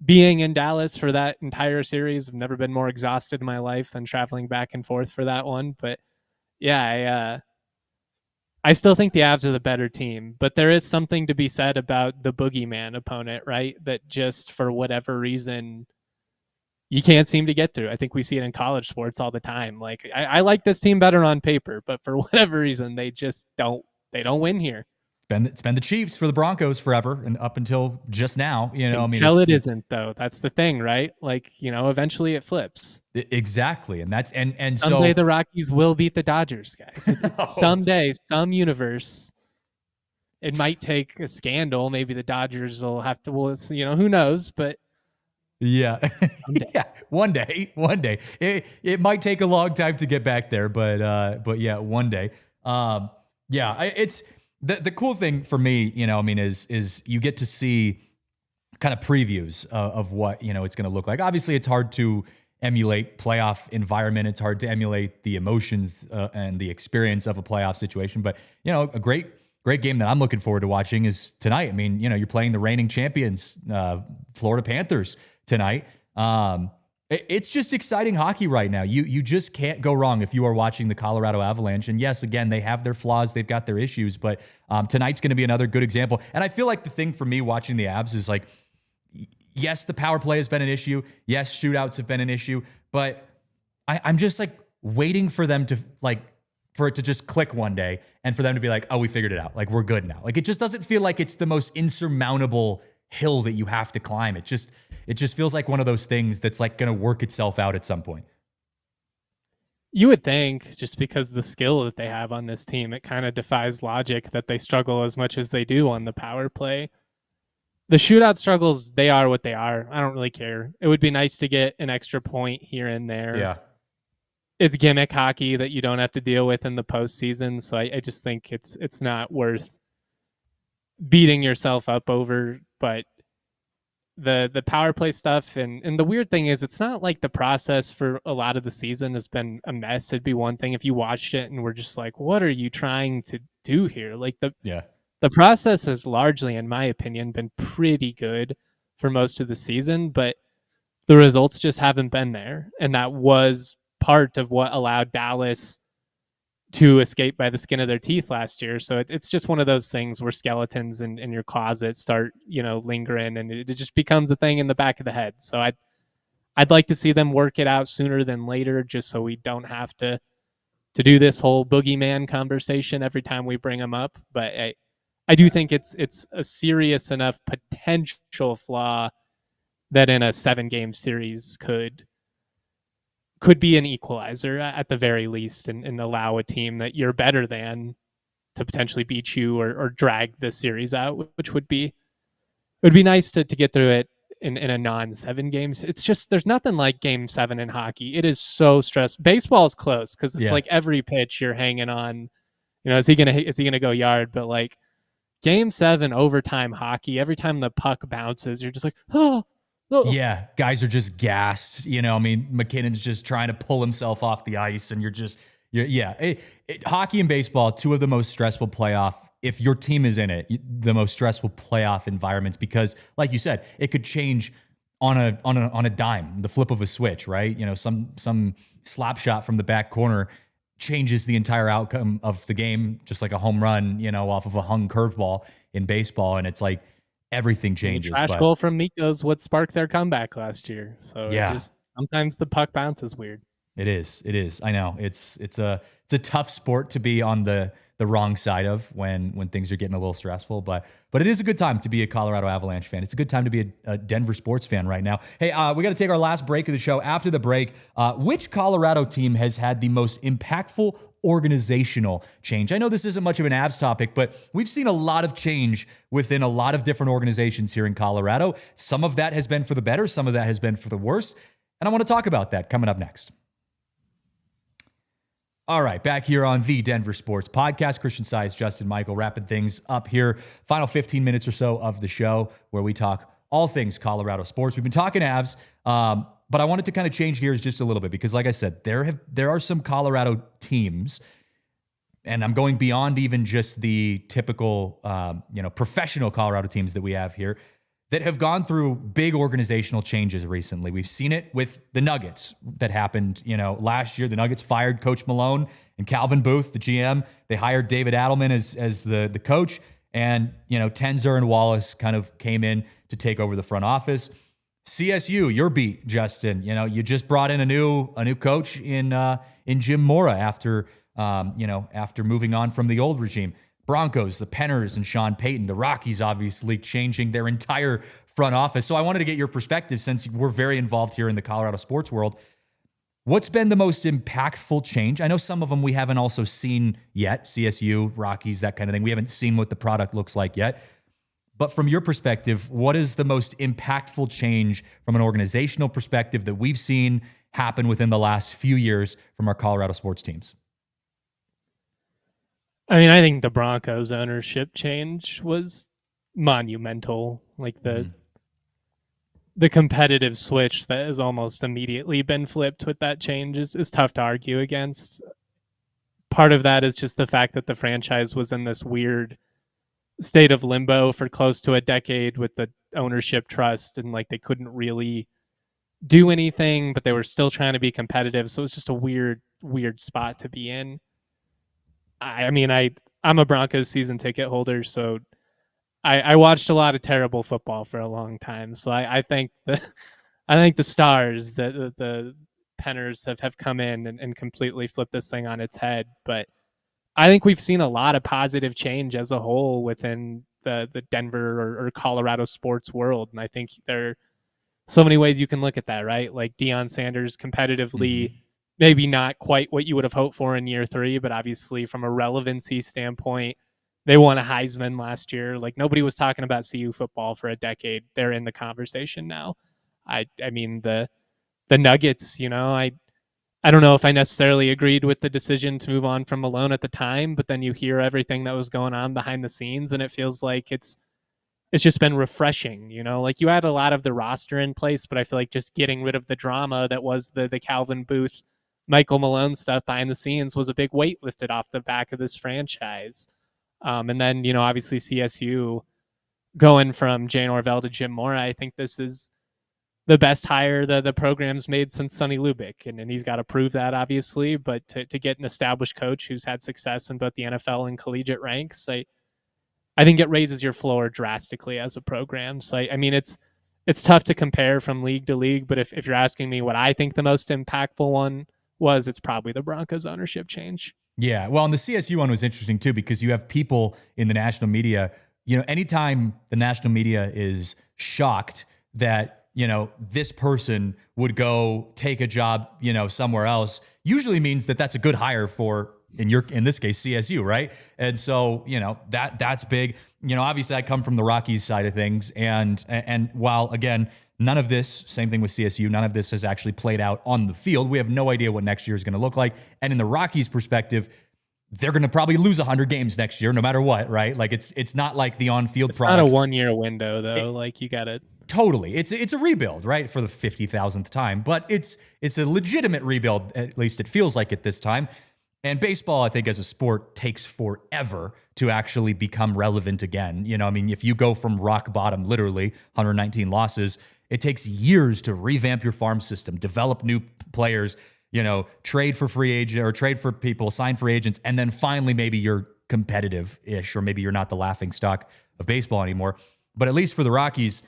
being in Dallas for that entire series. I've never been more exhausted in my life than traveling back and forth for that one. But yeah, I still think the Avs are the better team, but there is something to be said about the boogeyman opponent, right? That just, for whatever reason, you can't seem to get through. I think we see it in college sports all the time. Like, I like this team better on paper, but for whatever reason, they just don't win here. It's been the Chiefs for the Broncos forever, and up until just now, Until it isn't, though. That's the thing, right? Like, eventually it flips. Exactly, and that's and someday so the Rockies will beat the Dodgers, guys. Someday, some universe, it might take a scandal. Maybe the Dodgers will have to. Well, who knows? But yeah, yeah, one day. It might take a long time to get back there, but yeah, one day. It's. The cool thing for me, is you get to see kind of previews of what, it's going to look like. Obviously, it's hard to emulate playoff environment. It's hard to emulate the emotions and the experience of a playoff situation. But, a great game that I'm looking forward to watching is tonight. I mean, you're playing the reigning champions, Florida Panthers, tonight. It's just exciting hockey right now. You just can't go wrong if you are watching the Colorado Avalanche. And yes, again, they have their flaws. They've got their issues. But tonight's going to be another good example. And I feel like the thing for me watching the Avs is, like, yes, the power play has been an issue. Yes, shootouts have been an issue. But I'm just, like, waiting for them to, like, for it to just click one day and for them to be like, oh, we figured it out. Like, we're good now. Like, it just doesn't feel like it's the most insurmountable hill that you have to climb. It just feels like one of those things that's, like, going to work itself out at some point. You would think, just because the skill that they have on this team, it kind of defies logic that they struggle as much as they do on the power play. The shootout struggles, they are what they are. I don't really care. It would be nice to get an extra point here and there. Yeah. it's gimmick hockey that you don't have to deal with in the postseason. So I just think it's not worth beating yourself up over. But the power play stuff and the weird thing is it's not like the process for a lot of the season has been a mess. It'd be one thing if you watched it and were just like, what are you trying to do here? Like the process has largely, in my opinion, been pretty good for most of the season, but the results just haven't been there. And that was part of what allowed Dallas to escape by the skin of their teeth last year. So it's just one of those things where skeletons in your closet start, lingering, and it just becomes a thing in the back of the head. So I'd like to see them work it out sooner than later, just so we don't have to do this whole boogeyman conversation every time we bring them up. But I do think it's a serious enough potential flaw that in a 7-game series could be an equalizer at the very least, and allow a team that you're better than to potentially beat you or drag the series out, which would be nice to get through it in a non-7 games. It's just there's nothing like Game 7 in hockey. It is so stressful. Baseball is close because it's like every pitch you're hanging on. Is he gonna go yard? But like Game 7 overtime hockey, every time the puck bounces, you're just like, oh. Yeah, guys are just gassed. McKinnon's just trying to pull himself off the ice, and hockey and baseball, two of the most stressful playoff. If your team is in it, the most stressful playoff environments, because, like you said, it could change on a dime, the flip of a switch, right? Some slap shot from the back corner changes the entire outcome of the game, just like a home run, off of a hung curveball in baseball, and it's like. Everything changes. Trash goal from Mikko's what sparked their comeback last year. So sometimes the puck bounce is weird. It is. I know. It's a tough sport to be on the wrong side of when things are getting a little stressful. But it is a good time to be a Colorado Avalanche fan. It's a good time to be a Denver sports fan right now. Hey, we got to take our last break of the show. After the break, which Colorado team has had the most impactful organizational change? I know this isn't much of an Avs topic, but we've seen a lot of change within a lot of different organizations here in Colorado. Some of that has been for the better, some of that has been for the worse, and I want to talk about that coming up next. All right, back here on the Denver Sports Podcast. Christian Saez, Justin Michael, wrapping things up here. Final 15 minutes or so of the show where we talk all things Colorado sports. We've been talking Avs, but I wanted to kind of change gears just a little bit because, like I said, there are some Colorado teams, and I'm going beyond even just the typical, professional Colorado teams that we have here, that have gone through big organizational changes recently. We've seen it with the Nuggets that happened, last year. The Nuggets fired Coach Malone and Calvin Booth, the GM. They hired David Adelman as the coach, and Tenzer and Wallace kind of came in to take over the front office. CSU, your beat, Justin. You just brought in a new coach in Jim Mora after moving on from the old regime. Broncos, the Penners and Sean Payton, the Rockies obviously changing their entire front office. So I wanted to get your perspective since we're very involved here in the Colorado sports world. What's been the most impactful change? I know some of them we haven't also seen yet, CSU, Rockies, that kind of thing. We haven't seen what the product looks like yet. But from your perspective, what is the most impactful change from an organizational perspective that we've seen happen within the last few years from our Colorado sports teams? I mean, I think the Broncos ownership change was monumental. Like the competitive switch that has almost immediately been flipped with that change is tough to argue against. Part of that is just the fact that the franchise was in this weird state of limbo for close to a decade with the ownership trust, and like they couldn't really do anything, but they were still trying to be competitive. So it was just a weird spot to be in. I'm a Broncos season ticket holder, so I watched a lot of terrible football for a long time. So I think the stars, the Penners have come in and completely flipped this thing on its head. But I think we've seen a lot of positive change as a whole within the Denver or Colorado sports world. And I think there are so many ways you can look at that, right? Like Deion Sanders competitively, maybe not quite what you would have hoped for in year 3, but obviously from a relevancy standpoint, they won a Heisman last year. Like nobody was talking about CU football for a decade. They're in the conversation now. I mean the Nuggets, I don't know if I necessarily agreed with the decision to move on from Malone at the time, but then you hear everything that was going on behind the scenes, and it feels like it's just been refreshing, like you had a lot of the roster in place, but I feel like just getting rid of the drama that was the Calvin Booth, Michael Malone stuff behind the scenes was a big weight lifted off the back of this franchise. And then, obviously CSU going from Jay Norvell to Jim Mora, I think this is the best hire the program's made since Sonny Lubick. And he's got to prove that, obviously, but to get an established coach who's had success in both the NFL and collegiate ranks, I think it raises your floor drastically as a program. So, I mean, it's tough to compare from league to league, but if you're asking me what I think the most impactful one was, it's probably the Broncos ownership change. Yeah, well, and the CSU one was interesting too, because you have people in the national media, anytime the national media is shocked that, this person would go take a job, somewhere else, usually means that that's a good hire for, in this case, CSU, right? And so, that's big. Obviously I come from the Rockies side of things, and while again, none of this, same thing with CSU, none of this has actually played out on the field. We have no idea what next year is going to look like. And in the Rockies' perspective, they're going to probably lose 100 games next year, no matter what, right? Like it's not like the on-field product. It's not a 1-year window, though. You got to totally. It's a rebuild, right, for the 50,000th time, but it's a legitimate rebuild. At least it feels like at this time. And baseball, I think, as a sport, takes forever to actually become relevant again. If you go from rock bottom, literally 119 losses, it takes years to revamp your farm system, develop new players, trade for free agent or trade for people, sign free agents, and then finally maybe you're competitive-ish, or maybe you're not the laughing stock of baseball anymore. But at least for the Rockies,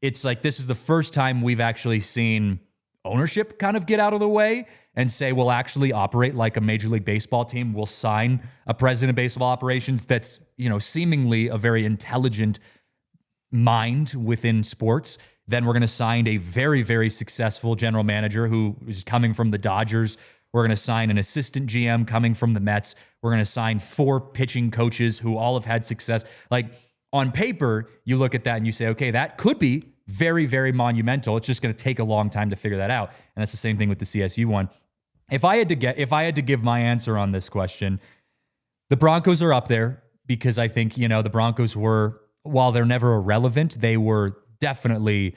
it's like this is the first time we've actually seen ownership kind of get out of the way and say, we'll actually operate like a Major League Baseball team. We'll sign a president of baseball operations that's, seemingly a very intelligent mind within sports. Then we're going to sign a very, very successful general manager who is coming from the Dodgers. We're going to sign an assistant GM coming from the Mets. We're going to sign 4 pitching coaches who all have had success. Like, on paper, you look at that and you say, okay, that could be very, very monumental. It's just going to take a long time to figure that out. And that's the same thing with the CSU one. If I had to give my answer on this question, the Broncos are up there because I think, the Broncos were, while they're never irrelevant, they were definitely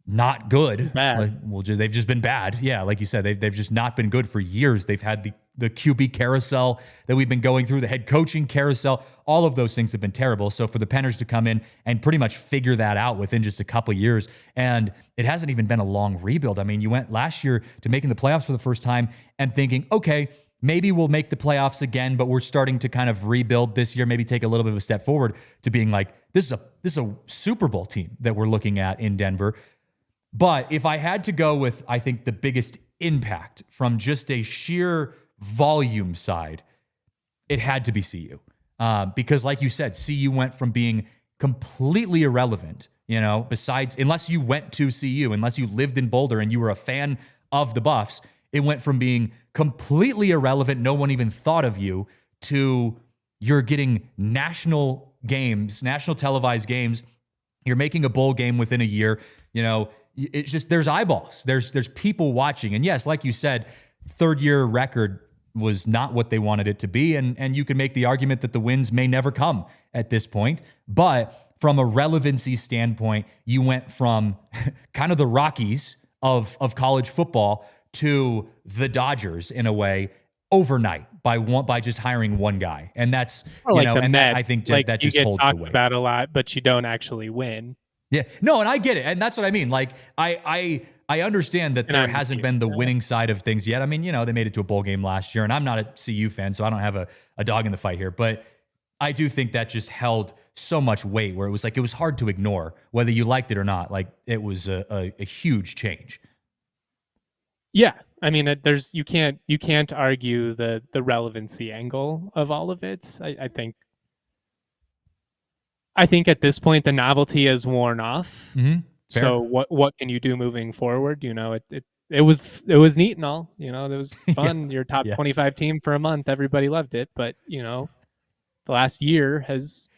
not good. It's bad. They've just been bad. Yeah, like you said, they've just not been good for years. They've had the QB carousel that we've been going through, the head coaching carousel. All of those things have been terrible. So for the Penners to come in and pretty much figure that out within just a couple of years, and it hasn't even been a long rebuild. I mean, you went last year to making the playoffs for the first time and thinking, okay, maybe we'll make the playoffs again, but we're starting to kind of rebuild this year, maybe take a little bit of a step forward to being like, this is a Super Bowl team that we're looking at in Denver. But if I had to go with, I think, the biggest impact from just a sheer volume side, it had to be CU. Because like you said, CU went from being completely irrelevant, besides, unless you went to CU, unless you lived in Boulder and you were a fan of the Buffs, it went from being completely irrelevant, no one even thought of you, to you're getting national games, national televised games. You're making a bowl game within a year. It's just, there's eyeballs. There's people watching. And yes, like you said, third-year record was not what they wanted it to be. And you can make the argument that the wins may never come at this point. But from a relevancy standpoint, you went from kind of the Rockies of college football to the Dodgers in a way overnight by just hiring one guy. And that's, I think that just holds the weight. You get talked about a lot, but you don't actually win. Yeah, no, and I get it. And that's what I mean. Like, I understand that there hasn't been the winning side of things yet. I mean, they made it to a bowl game last year, and I'm not a CU fan, so I don't have a dog in the fight here. But I do think that just held so much weight where it was hard to ignore, whether you liked it or not. Like, it was a huge change. Yeah. I mean, you can't argue the relevancy angle of all of it. I think at this point the novelty has worn off. Mm-hmm. So what can you do moving forward? It was neat and all. It was fun. Your top 25 team for a month, everybody loved it. But the last year has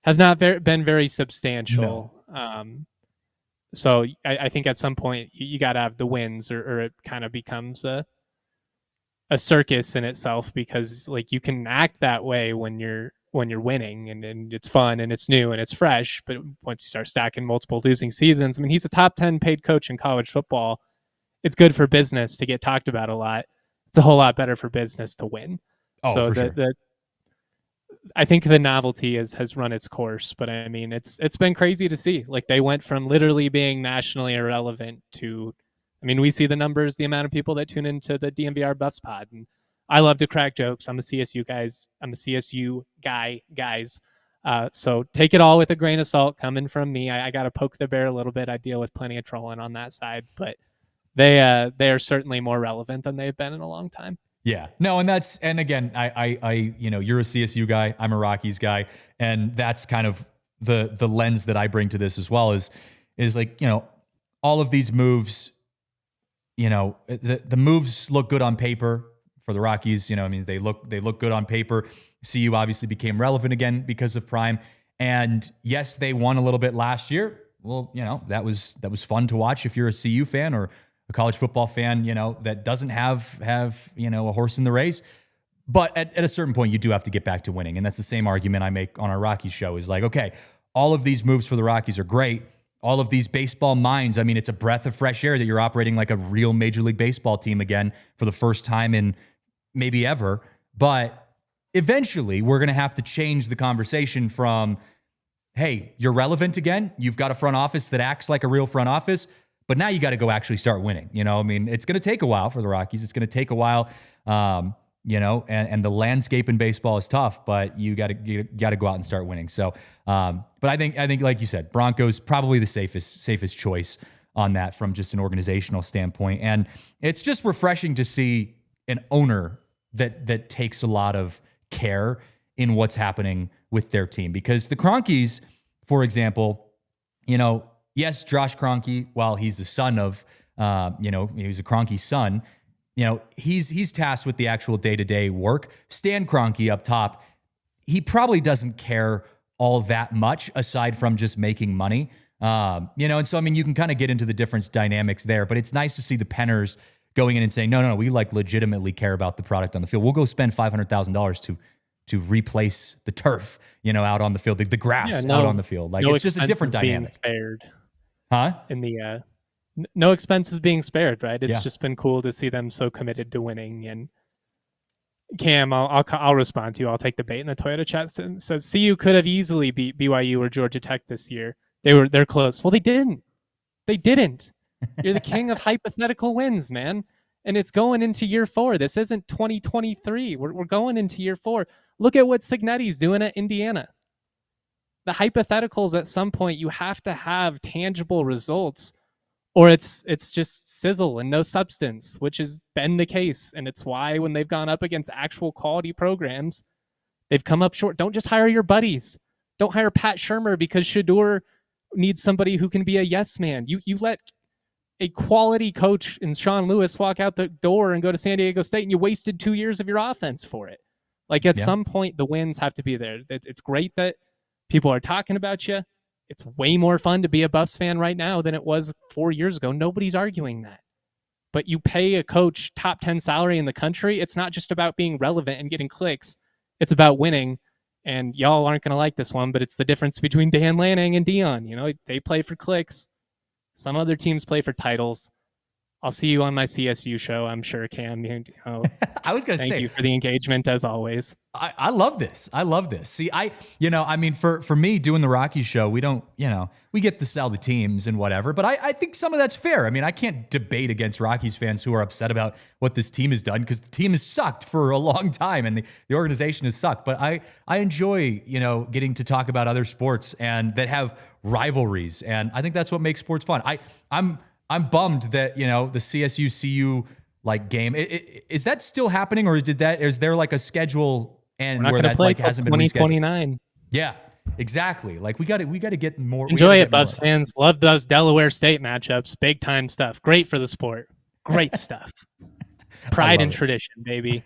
not been very substantial. No. So I think at some point you got to have the wins, or it kind of becomes a circus in itself, because like you can act that way when you're winning, and it's fun and it's new and it's fresh. But once you start stacking multiple losing seasons, I mean, he's a top 10 paid coach in college football. It's good for business to get talked about a lot. It's a whole lot better for business to win. Oh, so for sure. I think the novelty has run its course, but I mean, it's been crazy to see. Like, they went from literally being nationally irrelevant to, I mean, we see the numbers, the amount of people that tune into the DNVR Buffs pod, and I love to crack jokes. I'm a CSU guy, guys. So take it all with a grain of salt coming from me. I got to poke the bear a little bit. I deal with plenty of trolling on that side, but they are certainly more relevant than they've been in a long time. Yeah, no, and again, I you're a CSU guy, I'm a Rockies guy, and that's kind of the lens that I bring to this as well, is like, all of these moves, the moves look good on paper for the Rockies. I mean, they look good on paper. CU obviously became relevant again because of Prime, and yes, they won a little bit last year. Well, that was fun to watch if you're a CU fan or a college football fan, that doesn't have a horse in the race. But at a certain point, you do have to get back to winning. And that's the same argument I make on our Rockies show, is like, okay, all of these moves for the Rockies are great. All of these baseball minds, I mean, it's a breath of fresh air that you're operating like a real Major League Baseball team again for the first time in maybe ever. But eventually, we're going to have to change the conversation from, hey, you're relevant again. You've got a front office that acts like a real front office. But now you got to go actually start winning. I mean, it's going to take a while for the Rockies. It's going to take a while, and the landscape in baseball is tough, but you got to go out and start winning. So, but I think like you said, Broncos probably the safest choice on that from just an organizational standpoint. And it's just refreshing to see an owner that takes a lot of care in what's happening with their team. Because the Cronkies, for example, yes, Josh Kroenke, while he's the son of, he's a Kroenke son, he's tasked with the actual day-to-day work. Stan Kroenke up top, he probably doesn't care all that much aside from just making money. And so, I mean, you can kind of get into the different dynamics there, but it's nice to see the Penners going in and saying, no, we like legitimately care about the product on the field. We'll go spend $500,000 to replace the turf, out on the field, the grass out on the field. Like, it's just a different dynamic. Spared. Huh? In the no expenses being spared, right? It's just been cool to see them so committed to winning. And Cam, I'll respond to you. I'll take the bait in the Toyota chat. Says CU could have easily beat BYU or Georgia Tech this year. They're close. Well, they didn't. You're the king of hypothetical wins, man. And it's going into year 4. This isn't 2023. We're going into year 4. Look at what Cignetti's doing at Indiana. The hypotheticals, at some point, you have to have tangible results, or it's just sizzle and no substance, which has been the case. And it's why when they've gone up against actual quality programs, they've come up short. Don't just hire your buddies. Don't hire Pat Shurmur because Shedeur needs somebody who can be a yes man. You let a quality coach in Sean Lewis walk out the door and go to San Diego State, and you wasted 2 years of your offense for it. Like, at some point, the wins have to be there. It's great that people are talking about you. It's way more fun to be a Buffs fan right now than it was 4 years ago. Nobody's arguing that. But you pay a coach top 10 salary in the country. It's not just about being relevant and getting clicks. It's about winning. And y'all aren't going to like this one, but it's the difference between Dan Lanning and Dion. They play for clicks. Some other teams play for titles. I'll see you on my CSU show, I'm sure, Cam. I was going to say, thank you for the engagement as always. I love this. See, for me doing the Rockies show, we don't, we get to sell the teams and whatever, but I think some of that's fair. I mean, I can't debate against Rockies fans who are upset about what this team has done, because the team has sucked for a long time and the organization has sucked. But I enjoy, getting to talk about other sports and that have rivalries. And I think that's what makes sports fun. I'm bummed that, the CSU CU game, is that still happening, or is there like a schedule and where that hasn't been rescheduled? 2029. Yeah, exactly. Like, we got to get more. Enjoy it, Buffs fans. Love those Delaware State matchups. Big time stuff. Great for the sport. Great stuff. Pride and tradition, baby.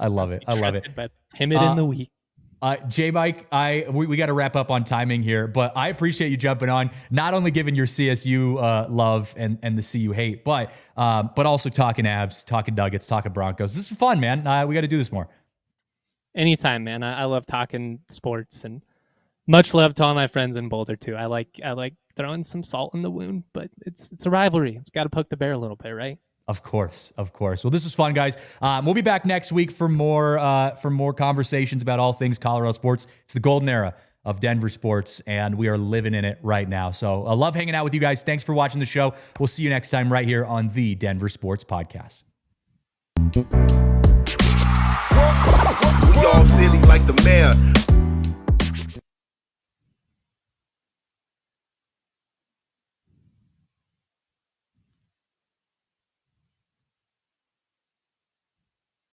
I love it. But timid in the weak. J Mike, we got to wrap up on timing here, but I appreciate you jumping on, not only giving your CSU love and the CU hate, but also talking Avs, talking Nuggets, talking Broncos. This is fun, man. We got to do this more. Anytime, man. I love talking sports, and much love to all my friends in Boulder too. I like throwing some salt in the wound, but it's a rivalry. It's got to poke the bear a little bit, right? Of course. Well, this was fun, guys. We'll be back next week for more conversations about all things Colorado sports. It's the golden era of Denver sports, and we are living in it right now. So I love hanging out with you guys. Thanks for watching the show. We'll see you next time right here on the Denver Sports Podcast. We all silly like the mayor.